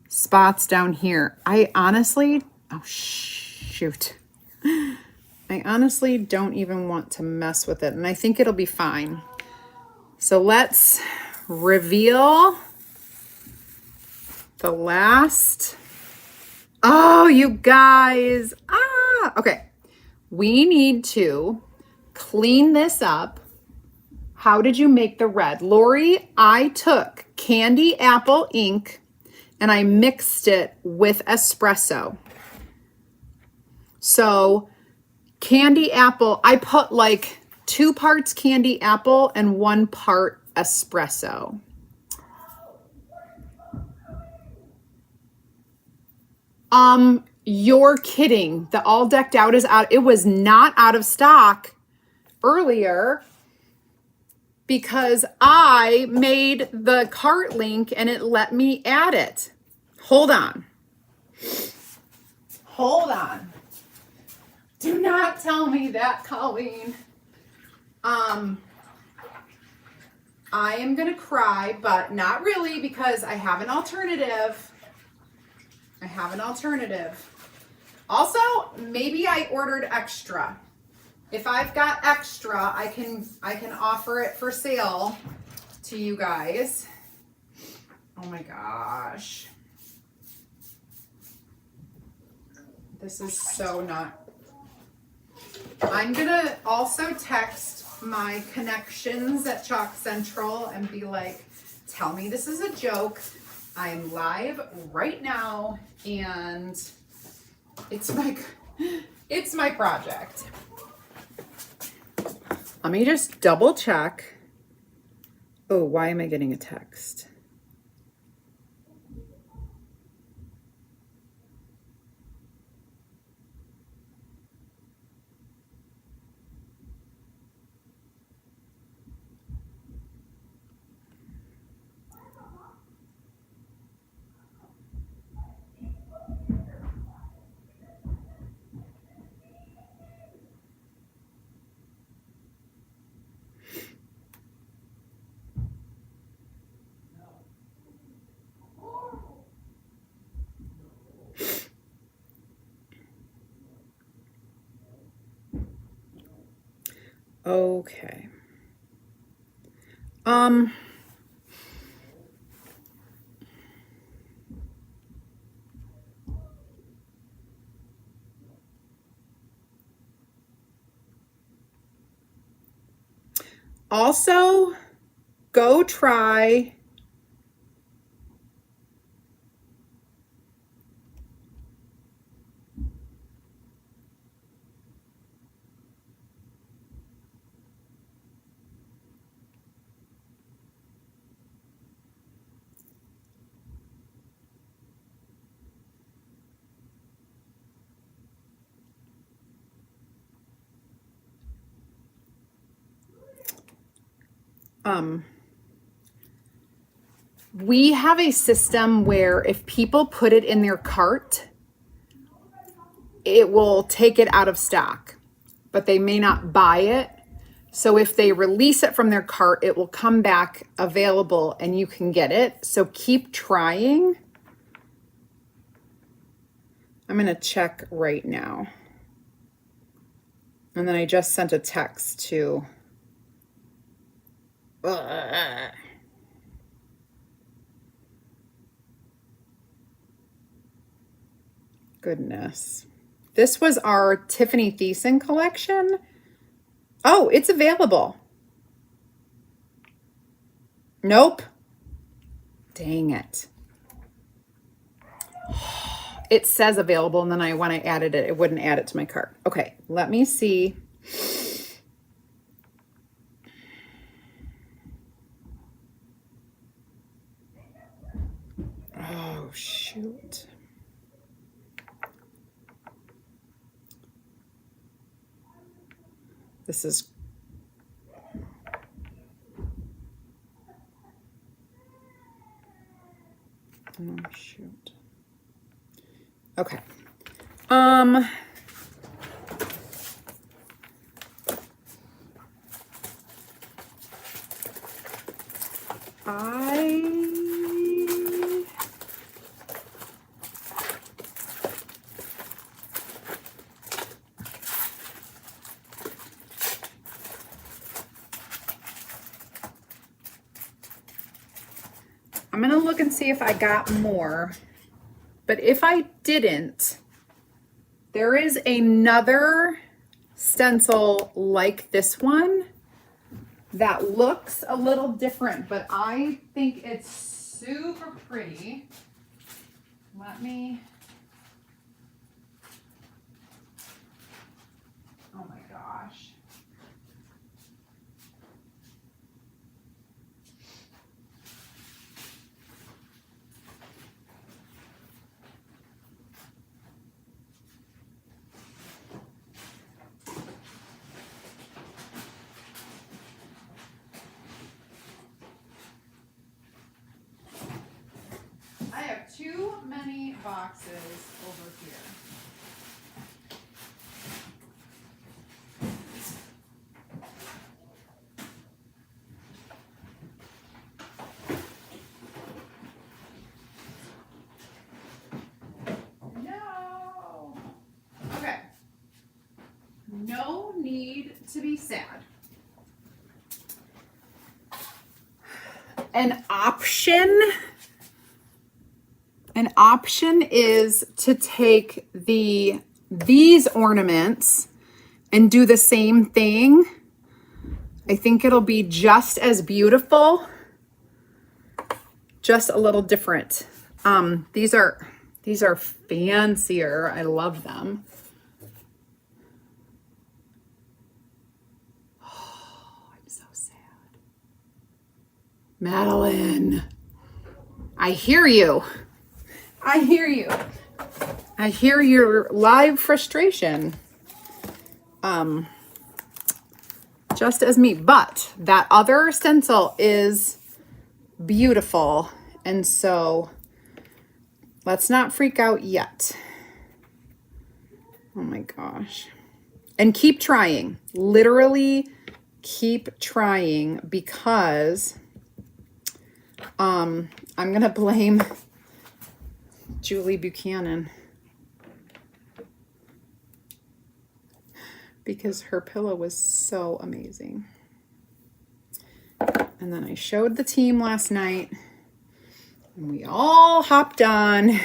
spots down here. I honestly, oh shoot. I honestly don't even want to mess with it, and I think it'll be fine. So let's reveal the last. Oh, you guys. Okay. We need to clean this up. How did you make the red? Lori, I took candy apple ink and I mixed it with espresso. So candy apple, I put like 2 parts candy apple and 1 part espresso. You're kidding. The All Decked Out is out. It was not out of stock earlier because I made the cart link and it let me add it. Hold on. Hold on. Do not tell me that, Colleen. I am gonna cry, but not really, because I have an alternative. Also, maybe I ordered extra. If I've got extra, I can offer it for sale to you guys. Oh my gosh. This is so not. I'm gonna also text my connections at Chalk Central and be like, tell me this is a joke. I'm live right now and it's my project. Let me just double check. Oh, why am I getting a text? Okay. Also, go try we have a system where if people put it in their cart, it will take it out of stock, but they may not buy it. So if they release it from their cart, it will come back available and you can get it. So keep trying. I'm going to check right now. And then I just sent a text to... Goodness. This was our Tiffany Thiessen collection. Oh, it's available. Nope. Dang it. It says available, and then when I added it, it wouldn't add it to my cart. Okay, let me see. Oh, shoot. This is... no, shoot. Okay. I'm going to look and see if I got more, but if I didn't, there is another stencil like this one that looks a little different, but I think it's super pretty. Let me, oh my gosh. I have too many boxes over here. No. Okay. No need to be sad. An option is to take these ornaments and do the same thing. I think it'll be just as beautiful, just a little different. These are fancier. I love them. Oh, I'm so sad. Madeline, I hear you. I hear you. I hear your live frustration. Just as me, but that other stencil is beautiful. And so let's not freak out yet. Oh my gosh. And keep trying. Literally keep trying, because I'm going to blame Julie Buchanan because her pillow was so amazing. And then I showed the team last night and we all hopped on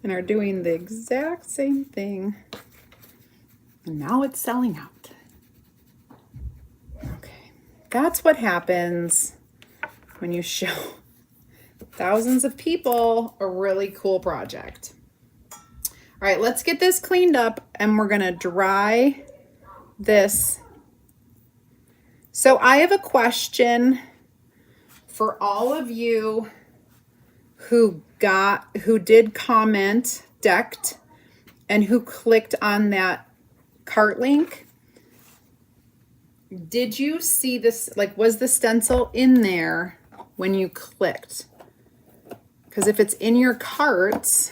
and are doing the exact same thing. And now it's selling out. Okay. That's what happens when you show thousands of people a really cool project. All right, let's get this cleaned up and we're gonna dry this. So I have a question for all of you who did comment decked and who clicked on that cart link. Did you see this? Like, was the stencil in there when you clicked? Because if it's in your carts,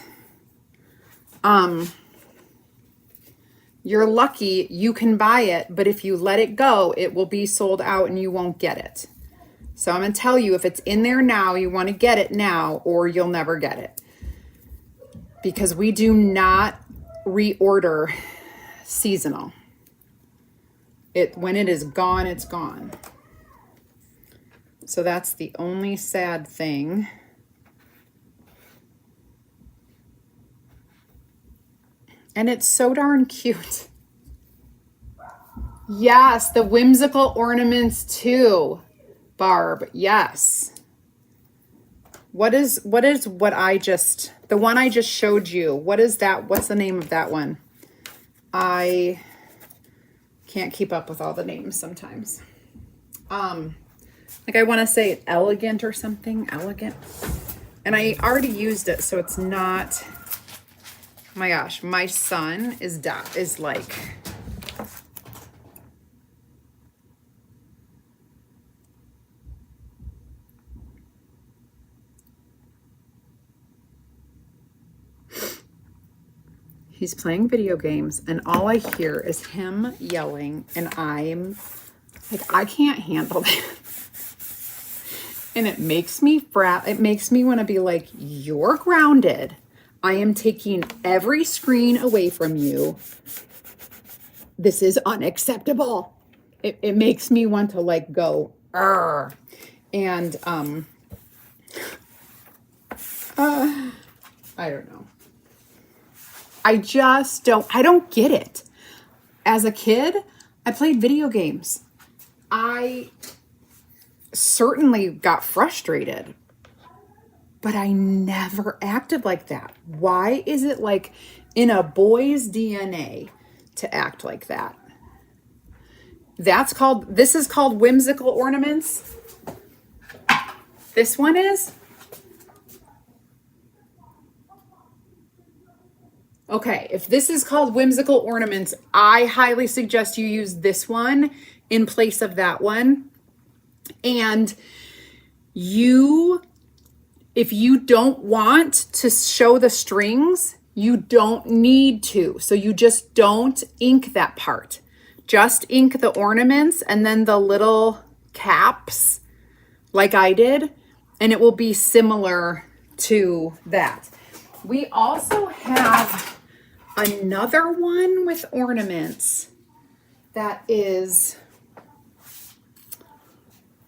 you're lucky you can buy it, but if you let it go, it will be sold out and you won't get it. So I'm going to tell you, if it's in there now, you want to get it now or you'll never get it. Because we do not reorder seasonal. When it is gone, it's gone. So that's the only sad thing. And it's so darn cute. Yes, the whimsical ornaments too, Barb. Yes. What is the one I just showed you? What is that? What's the name of that one? I can't keep up with all the names sometimes. Like I want to say elegant or something, elegant. And I already used it, so it's not. Oh my gosh, my son is like, He's playing video games and all I hear is him yelling and I'm like, I can't handle that. And it makes me frat. It makes me want to be like, you're grounded. I am taking every screen away from you. This is unacceptable. It makes me want to like go, Arr. And I don't know. I don't get it. As a kid, I played video games. I certainly got frustrated, but I never acted like that. Why is it like in a boy's DNA to act like that? This is called whimsical ornaments. This one is. Okay, if this is called whimsical ornaments, I highly suggest you use this one in place of that one. And if you don't want to show the strings, you don't need to. So you just don't ink that part. Just ink the ornaments and then the little caps like I did, and it will be similar to that. We also have another one with ornaments that is,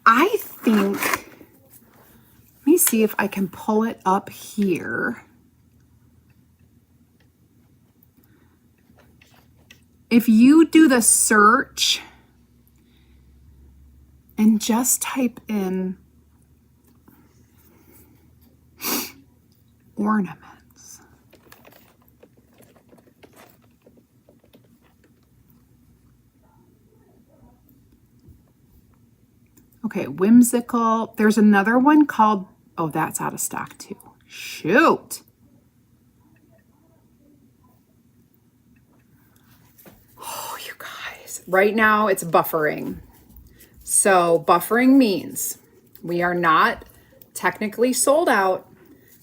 I think, let me see if I can pull it up here. If you do the search and just type in ornaments. Okay, whimsical. There's another one called, oh, that's out of stock too. Shoot. Oh, you guys. Right now it's buffering. So buffering means we are not technically sold out,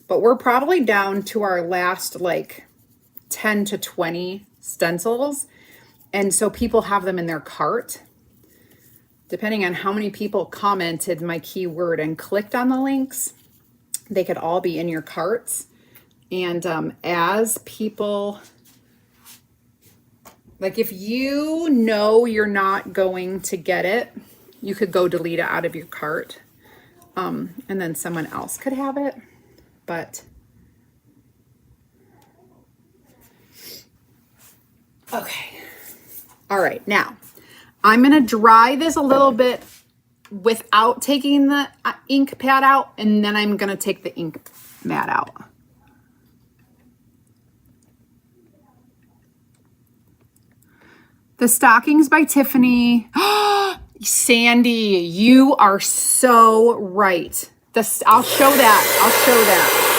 but we're probably down to our last like 10 to 20 stencils. And so people have them in their cart. Depending on how many people commented my keyword and clicked on the links, they could all be in your carts. And as people, like if you know you're not going to get it, you could go delete it out of your cart. And then someone else could have it. But okay. All right. Now I'm going to dry this a little bit without taking the ink pad out. And then I'm going to take the ink mat out. The Stockings by Tiffany. Sandy, you are so right. I'll show that. I'll show that.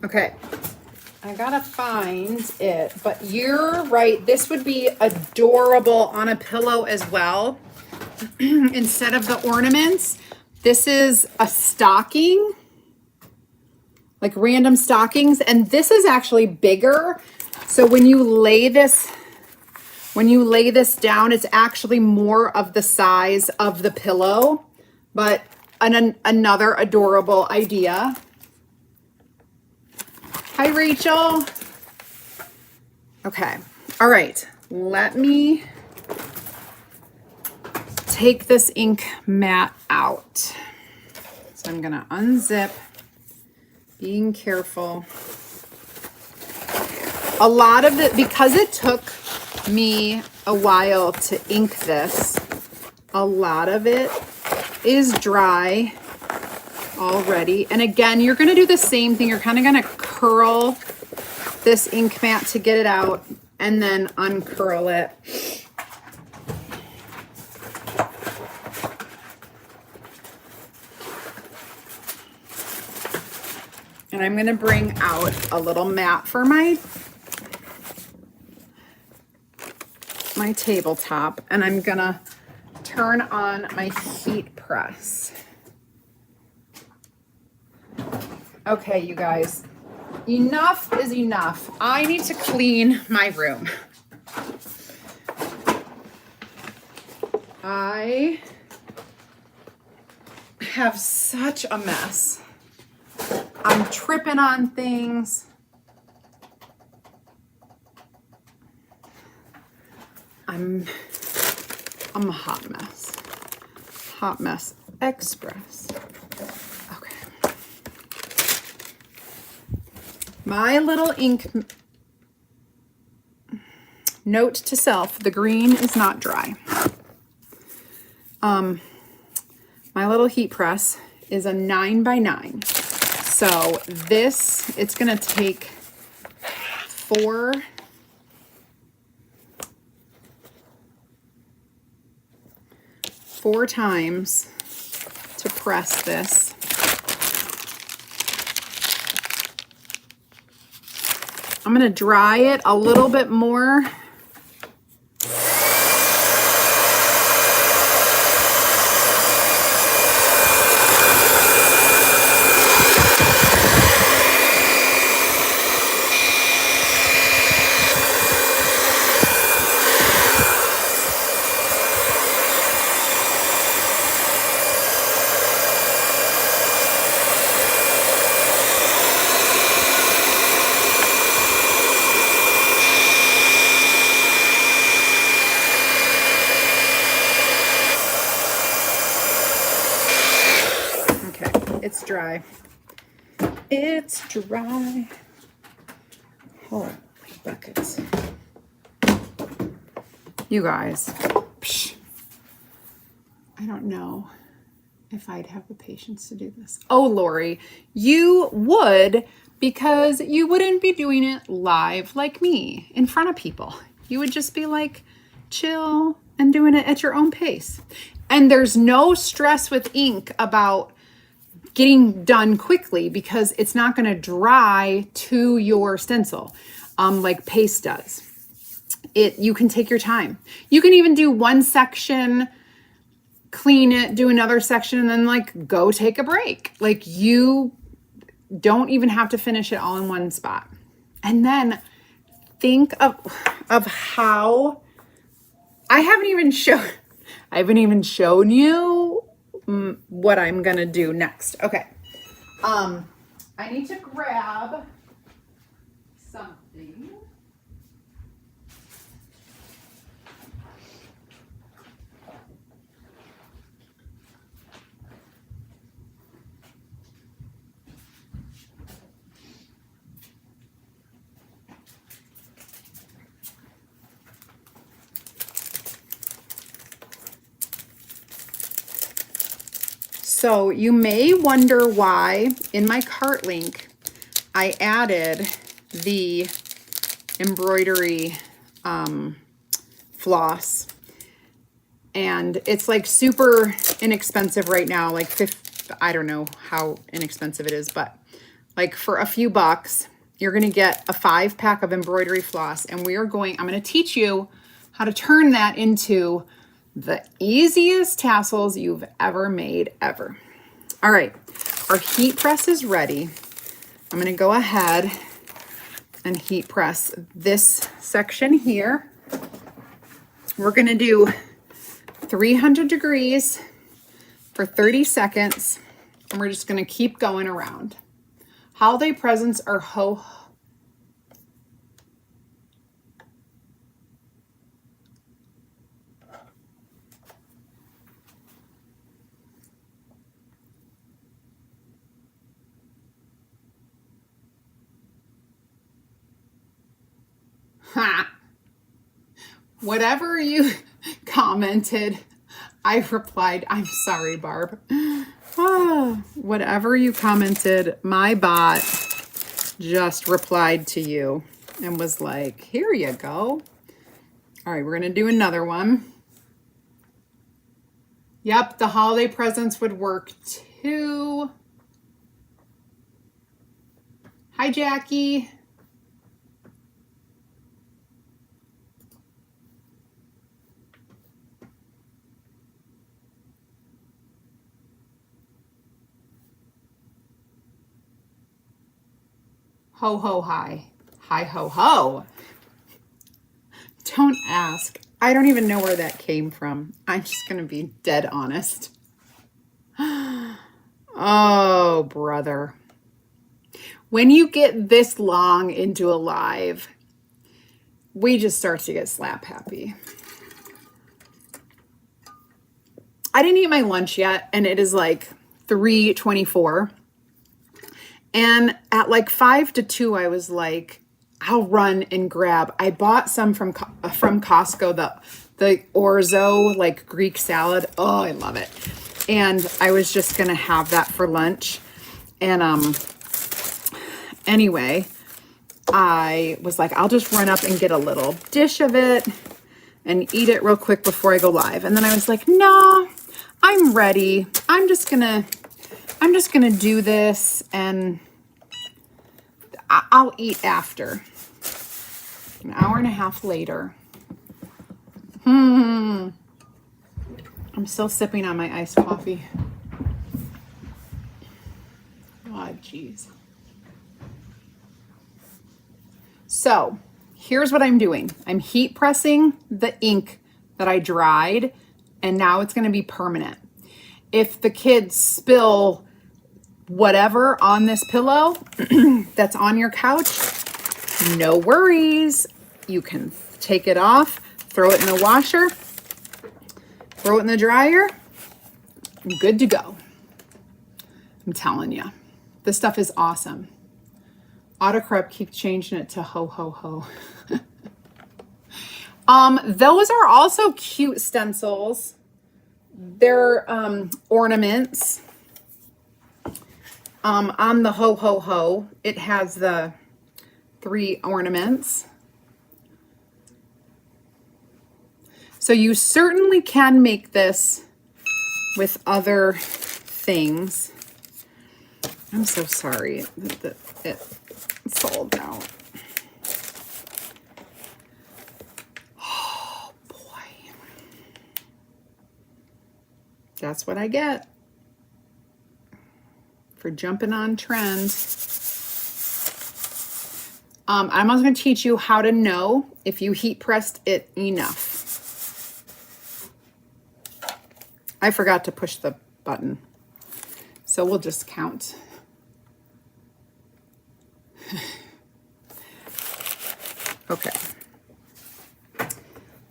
Okay, I gotta find it, but you're right. This would be adorable on a pillow as well. Instead of the ornaments, this is a stocking, like random stockings. And this is actually bigger. So when you lay this down, it's actually more of the size of the pillow. But another adorable idea. Hi, Rachel. Okay. All right. Let me take this ink mat out. So I'm going to unzip, being careful. A lot of it, because it took me a while to ink this, a lot of it is dry already. And again, you're going to do the same thing. You're kind of going to curl this ink mat to get it out and then uncurl it. And I'm going to bring out a little mat for my tabletop, and I'm going to turn on my heat press. Okay, you guys, enough is enough. I need to clean my room. I have such a mess. I'm tripping on things. I'm a hot mess. Hot mess express. Okay. My little ink note to self, the green is not dry. My little heat press is a 9x9. So this, it's gonna take four times to press this. I'm gonna dry it a little bit more. It's dry. It's dry. Holy buckets. You guys, psh, I don't know if I'd have the patience to do this. Oh, Lori, you would, because you wouldn't be doing it live like me in front of people. You would just be like chill and doing it at your own pace. And there's no stress with ink about getting done quickly because it's not going to dry to your stencil like paste does. You can take your time. You can even do one section, clean it, do another section, and then like go take a break. Like you don't even have to finish it all in one spot. And then think of how I haven't even shown you what I'm gonna do next. Okay. I need to grab something. So you may wonder why in my cart link I added the embroidery floss, and it's like super inexpensive right now, like I don't know how inexpensive it is, but like for a few bucks you're gonna get a 5-pack of embroidery floss, and I'm gonna teach you how to turn that into the easiest tassels you've ever made ever. All right, our heat press is ready. I'm gonna go ahead and heat press this section here. We're gonna do 300 degrees for 30 seconds, and we're just going to keep going around. Holiday presents are ho. Ha! Whatever you commented, I replied, I'm sorry, Barb. Oh, whatever you commented, my bot just replied to you and was like, here you go. All right, we're going to do another one. Yep, the holiday presents would work too. Hi, Jackie. Ho, ho, hi. Hi, ho, ho. Don't ask. I don't even know where that came from. I'm just going to be dead honest. Oh, brother. When you get this long into a live, we just start to get slap happy. I didn't eat my lunch yet, and it is like 3:24. And at like 5 to 2, I was like, I'll run and grab. I bought some from Costco, the orzo, like Greek salad. Oh, I love it. And I was just going to have that for lunch. And anyway, I was like, I'll just run up and get a little dish of it and eat it real quick before I go live. And then I was like, no, I'm ready. I'm just gonna do this and I'll eat after. An hour and a half later. I'm still sipping on my iced coffee. Oh, jeez. So here's what I'm doing. I'm heat pressing the ink that I dried, and now it's going to be permanent. If the kids spill whatever on this pillow that's on your couch, no worries. You can take it off, throw it in the washer, throw it in the dryer, good to go. I'm telling you, this stuff is awesome. Autocorrect keeps changing it to ho, ho, ho. Those are also cute stencils. They're ornaments. On the ho, ho, ho, it has the 3 ornaments. So you certainly can make this with other things. I'm so sorry that it sold out. Oh boy. That's what I get for jumping on trend. I'm also going to teach you how to know if you heat pressed it enough. I forgot to push the button, so we'll just count. Okay.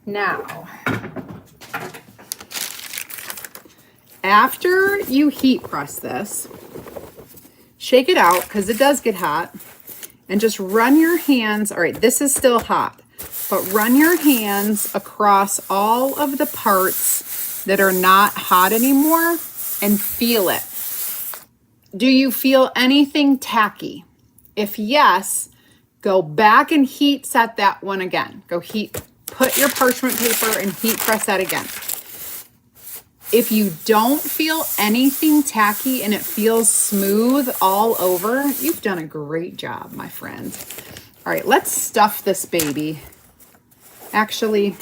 Now, after you heat press this, shake it out because it does get hot, and just run your hands. All right, this is still hot, but run your hands across all of the parts that are not hot anymore and feel it. Do you feel anything tacky? If yes, go back and heat set that one again. Put your parchment paper and heat press that again. If you don't feel anything tacky and it feels smooth all over, you've done a great job, my friend. All right, let's stuff this baby. Actually,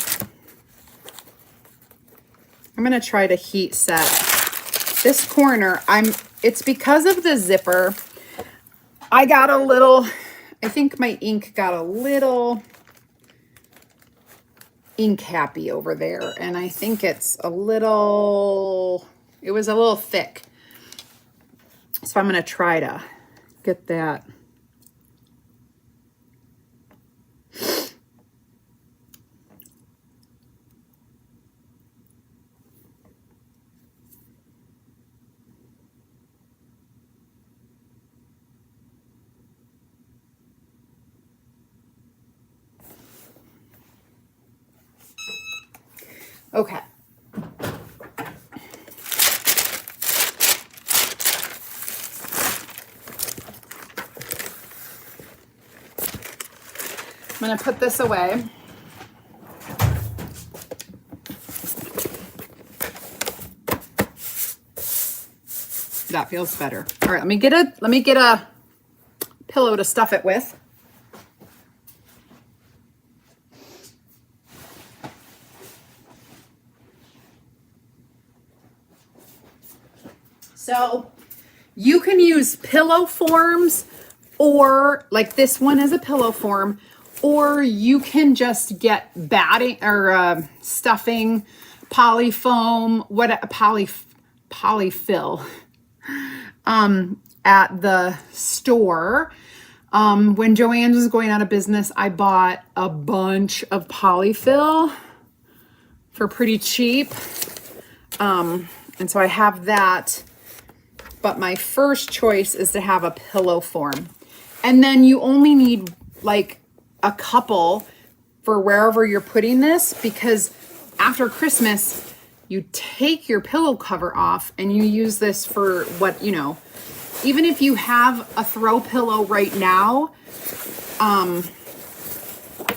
I'm going to try to heat set this corner. It's because of the zipper. I think my ink got a little ink happy over there. And I think it's a little It was a little thick. So I'm going to try to get that. Okay. I'm going to put this away. That feels better. All right, let me get a pillow to stuff it with. So you can use pillow forms, or like this one is a pillow form, or you can just get batting or stuffing, polyfoam, polyfill at the store. When Joann's was going out of business, I bought a bunch of polyfill for pretty cheap. And so I have that. But my first choice is to have a pillow form. And then you only need like a couple for wherever you're putting this, because after Christmas, you take your pillow cover off and you use this for what, you know, even if you have a throw pillow right now,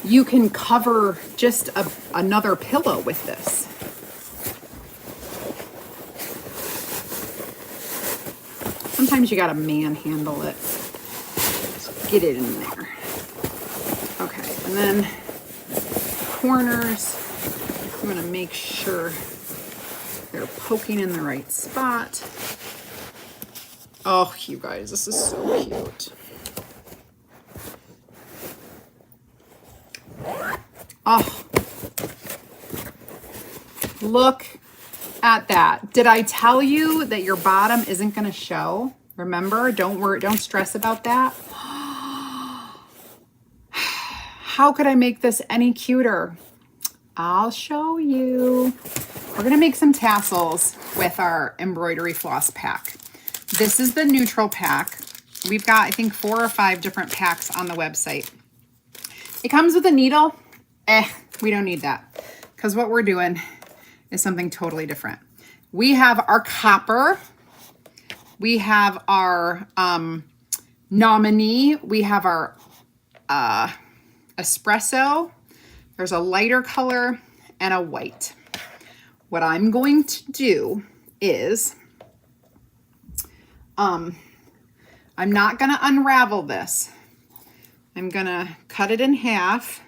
you can cover just another pillow with this. Sometimes you gotta manhandle it. Just get it in there. Okay, and then corners, I'm gonna make sure they're poking in the right spot. Oh, you guys, this is so cute. Oh, look at that. Did I tell you that your bottom isn't going to show? Remember, don't worry, don't stress about that. How could I make this any cuter? I'll show you. We're going to make some tassels with our embroidery floss pack. This is the neutral pack. We've got, I think, 4 or 5 different packs on the website. It comes with a needle. We don't need that, because what we're doing is something totally different. We have our copper. We have our nominee. We have our espresso. There's a lighter color and a white. What I'm going to do is, I'm not going to unravel this. I'm going to cut it in half.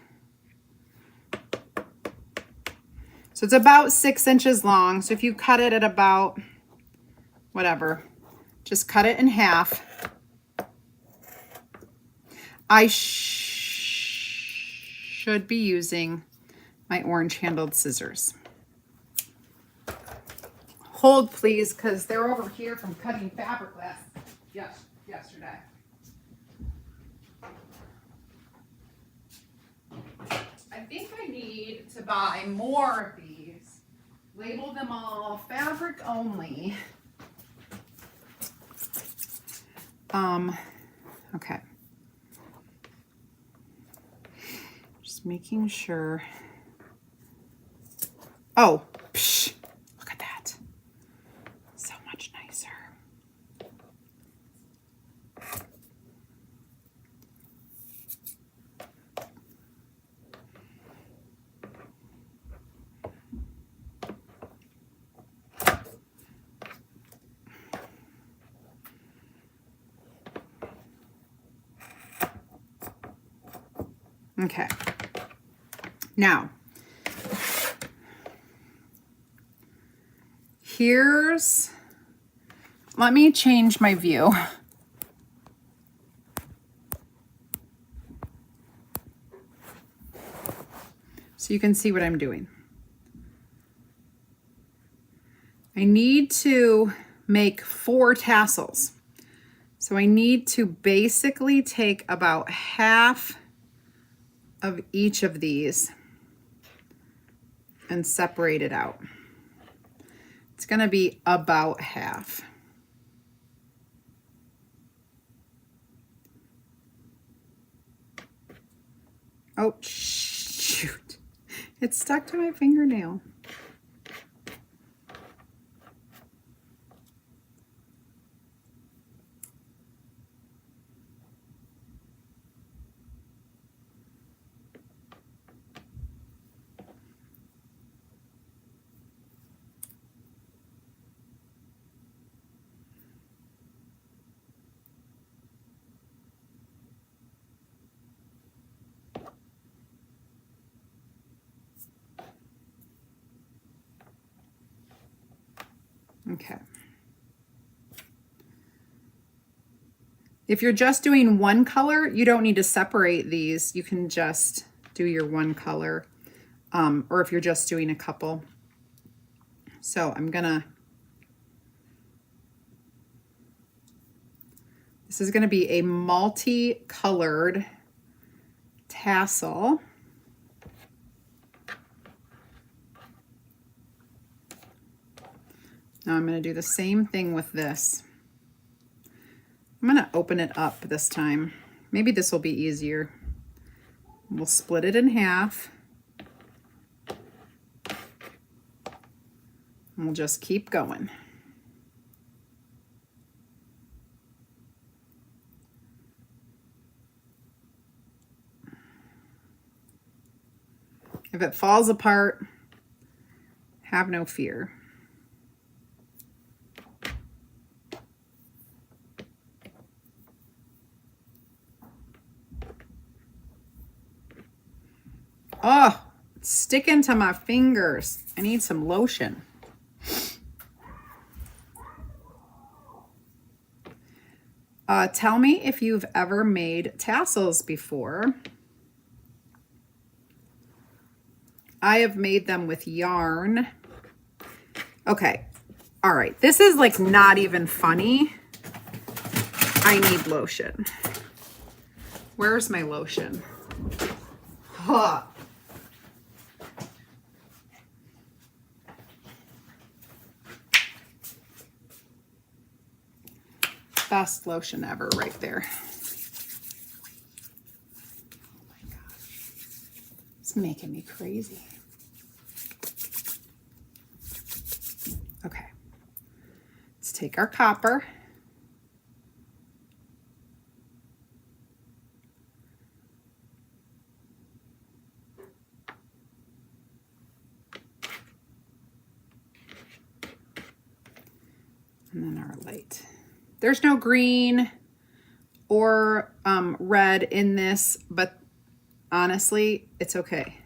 So it's about 6 inches long. So if you cut it at about, whatever, just cut it in half. I should be using my orange handled scissors. Hold please, because they're over here from cutting fabric yesterday. I think I need to buy more of these. Label them all fabric only. Okay. Just making sure. Oh, psh, look at that. So much nicer. Okay. Now, let me change my view. So you can see what I'm doing. I need to make 4 tassels. So I need to basically take about half of each of these and separate it out. It's going to be about half. Oh, shoot. It's stuck to my fingernail. Okay. If you're just doing one color, you don't need to separate these. You can just do your one color, or if you're just doing a couple. So this is gonna be a multi-colored tassel. Now I'm gonna do the same thing with this. I'm gonna open it up this time. Maybe this will be easier. We'll split it in half. And we'll just keep going. If it falls apart, have no fear. Oh, it's sticking to my fingers. I need some lotion. Tell me if you've ever made tassels before. I have made them with yarn. Okay, all right. This is like not even funny. I need lotion. Where's my lotion? Huh. Best lotion ever right there. Oh my gosh. It's making me crazy. Okay. Let's take our copper. And then our light. There's no green or red in this, but honestly, it's okay.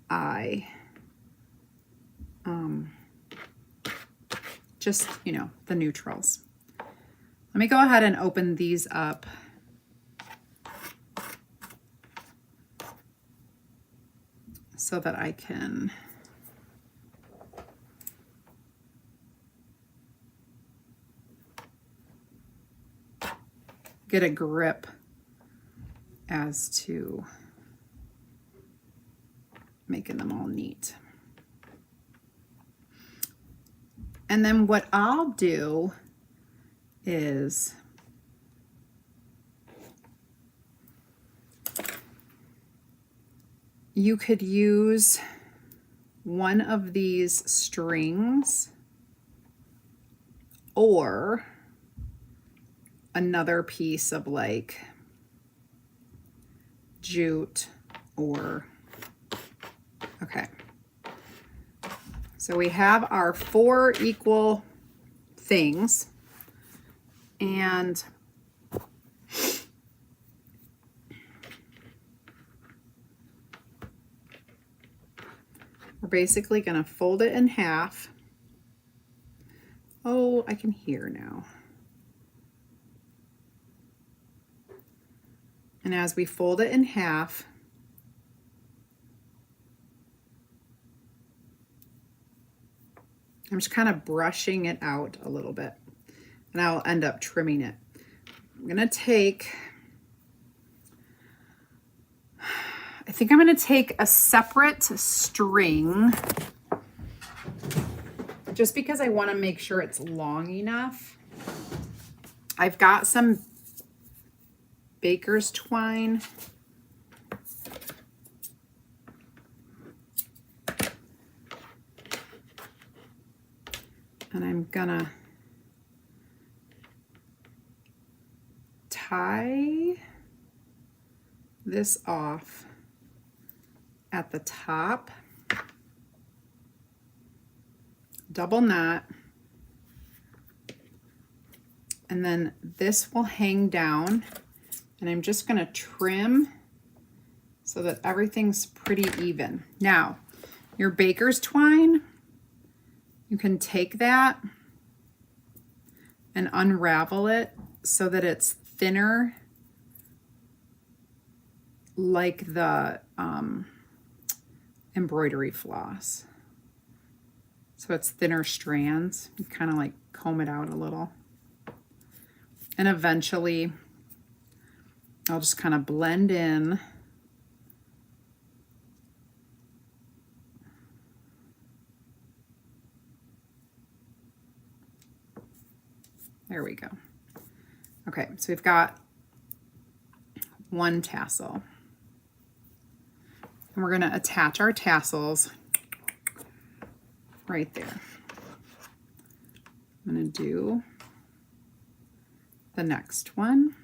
I just, you know, the neutrals. Let me go ahead and open these up. So that I can get a grip as to making them all neat. And then what I'll do is you could use one of these strings or another piece of like jute or, okay. So we have our 4 equal things, and we're basically going to fold it in half. Oh, I can hear now. And as we fold it in half, I'm just kind of brushing it out a little bit, and I'll end up trimming it. I'm gonna take, I think I'm gonna take a separate string just because I want to make sure it's long enough. I've got some baker's twine. And I'm gonna tie this off at the top, double knot, and then this will hang down, and I'm just gonna trim so that everything's pretty even. Now, your baker's twine, you can take that and unravel it so that it's thinner, like the embroidery floss. So it's thinner strands. You kind of like comb it out a little. And eventually I'll just kind of blend in. There we go. Okay, so we've got one tassel. And we're gonna attach our tassels right there. I'm gonna do the next one.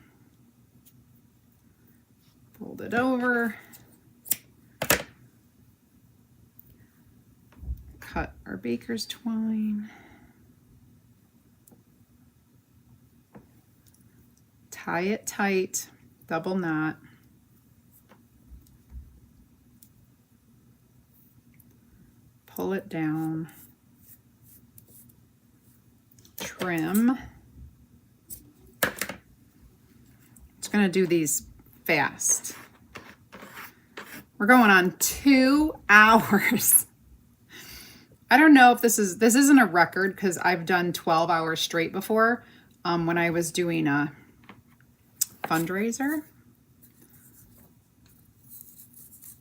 Fold it over. Cut our baker's twine. Tie it tight, double knot. Pull it down. Trim. Just gonna do these fast. We're going on 2 hours. I don't know if this isn't a record because I've done 12 hours straight before when I was doing a fundraiser.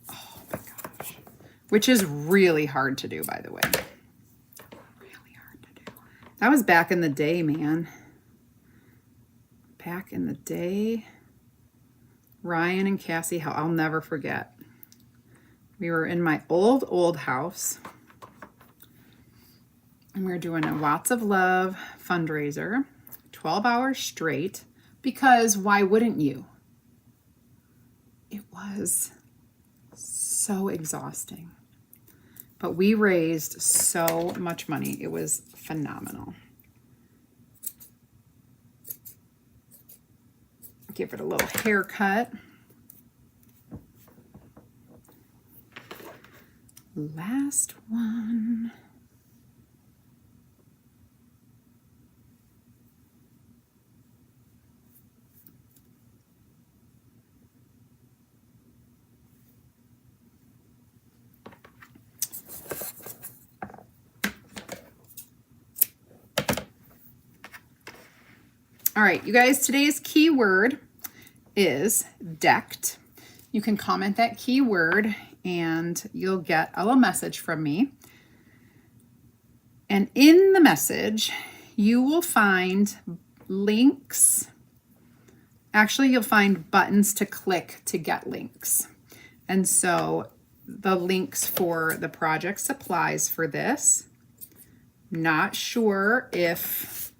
Oh my gosh. Which is really hard to do, by the way. Really hard to do. That was back in the day, man. Back in the day. Ryan and Cassie, how I'll never forget. We were in my old house. And we were doing a Lots of Love fundraiser. 12 hours straight. Because why wouldn't you? It was so exhausting. But we raised so much money. It was phenomenal. Give it a little haircut. Last one. All right, you guys, today's keyword is decked. You can comment that keyword and you'll get a little message from me. And in the message, you will find links. Actually, you'll find buttons to click to get links. And so the links for the project supplies for this. Not sure if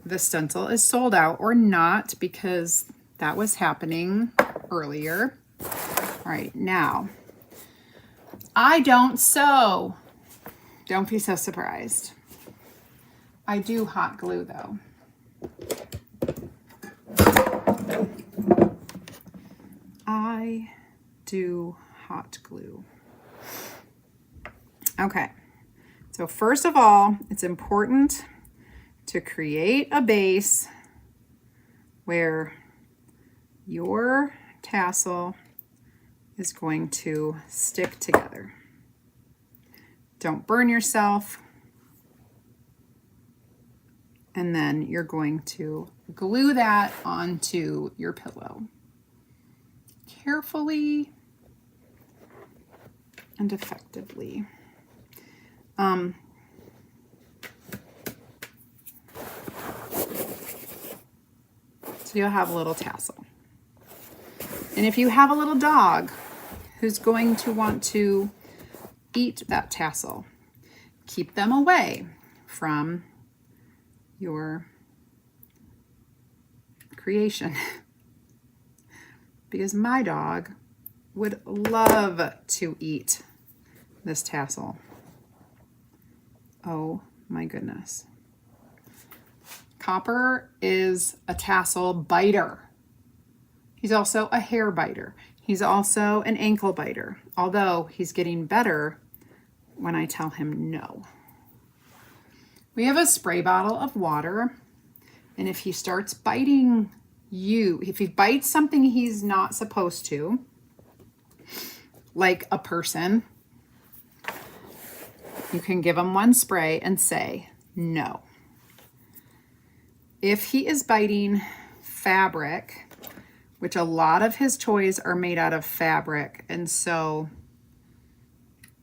the stencil is sold out or not because that was happening earlier. All right, now, I don't sew. Don't be so surprised. I do hot glue though. I do hot glue. Okay, so first of all, it's important to create a base where your tassel is going to stick together. Don't burn yourself. And then you're going to glue that onto your pillow. Carefully and effectively. So you'll have a little tassel. And if you have a little dog who's going to want to eat that tassel, keep them away from your creation. Because my dog would love to eat this tassel. Oh my goodness. Copper is a tassel biter. He's also a hair biter. He's also an ankle biter, although he's getting better when I tell him no. We have a spray bottle of water, and if he starts biting you, if he bites something he's not supposed to, like a person, you can give him one spray and say no. If he is biting fabric, which a lot of his toys are made out of fabric, and so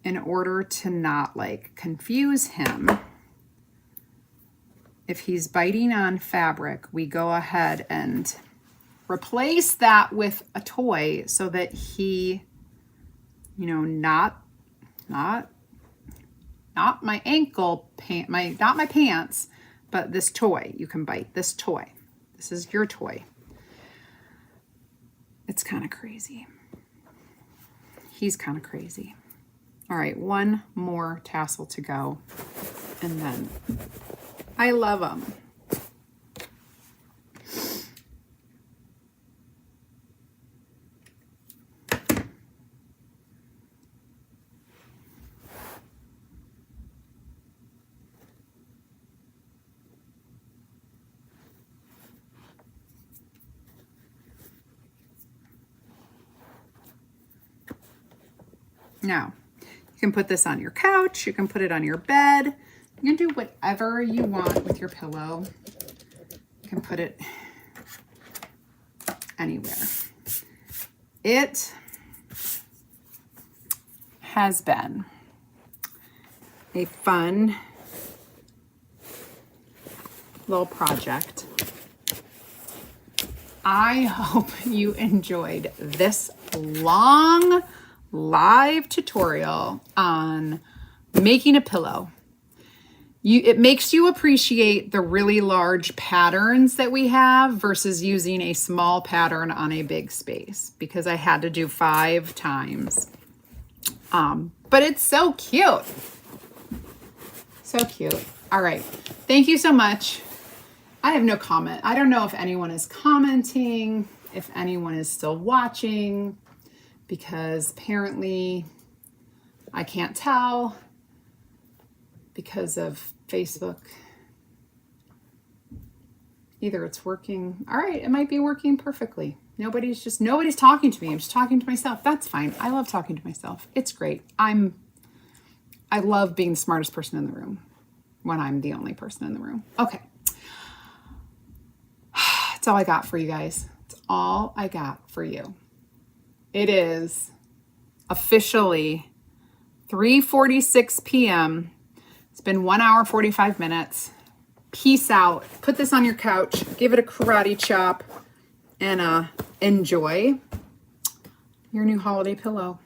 in order to not like confuse him, if he's biting on fabric, we go ahead and replace that with a toy so that he, you know, not my ankle pant, not my pants, but this toy. You can bite this toy. This is your toy. It's kind of crazy. He's kind of crazy. All right, one more tassel to go, and then I love them. Now, you can put this on your couch, you can put it on your bed, you can do whatever you want with your pillow. You can put it anywhere. It has been a fun little project. I hope you enjoyed this long live tutorial on making a pillow. It makes you appreciate the really large patterns that we have versus using a small pattern on a big space, because I had to do 5 times. But it's so cute. So cute. All right. Thank you so much. I have no comment. I don't know if anyone is commenting, if anyone is still watching, because apparently I can't tell because of Facebook. Either it's working. All right, it might be working perfectly. Nobody's talking to me. I'm just talking to myself. That's fine. I love talking to myself. It's great. I love being the smartest person in the room when I'm the only person in the room. Okay. That's all I got for you guys. It's all I got for you. It is officially 3:46 p.m. It's been 1 hour, 45 minutes. Peace out. Put this on your couch. Give it a karate chop. And enjoy your new holiday pillow.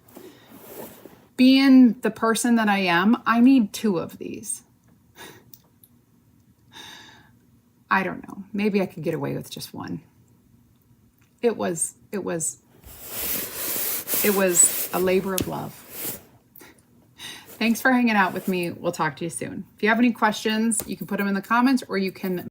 Being the person that I am, I need 2 of these. I don't know. Maybe I could get away with just 1. It was a labor of love. Thanks for hanging out with me. We'll talk to you soon. If you have any questions, you can put them in the comments, or you can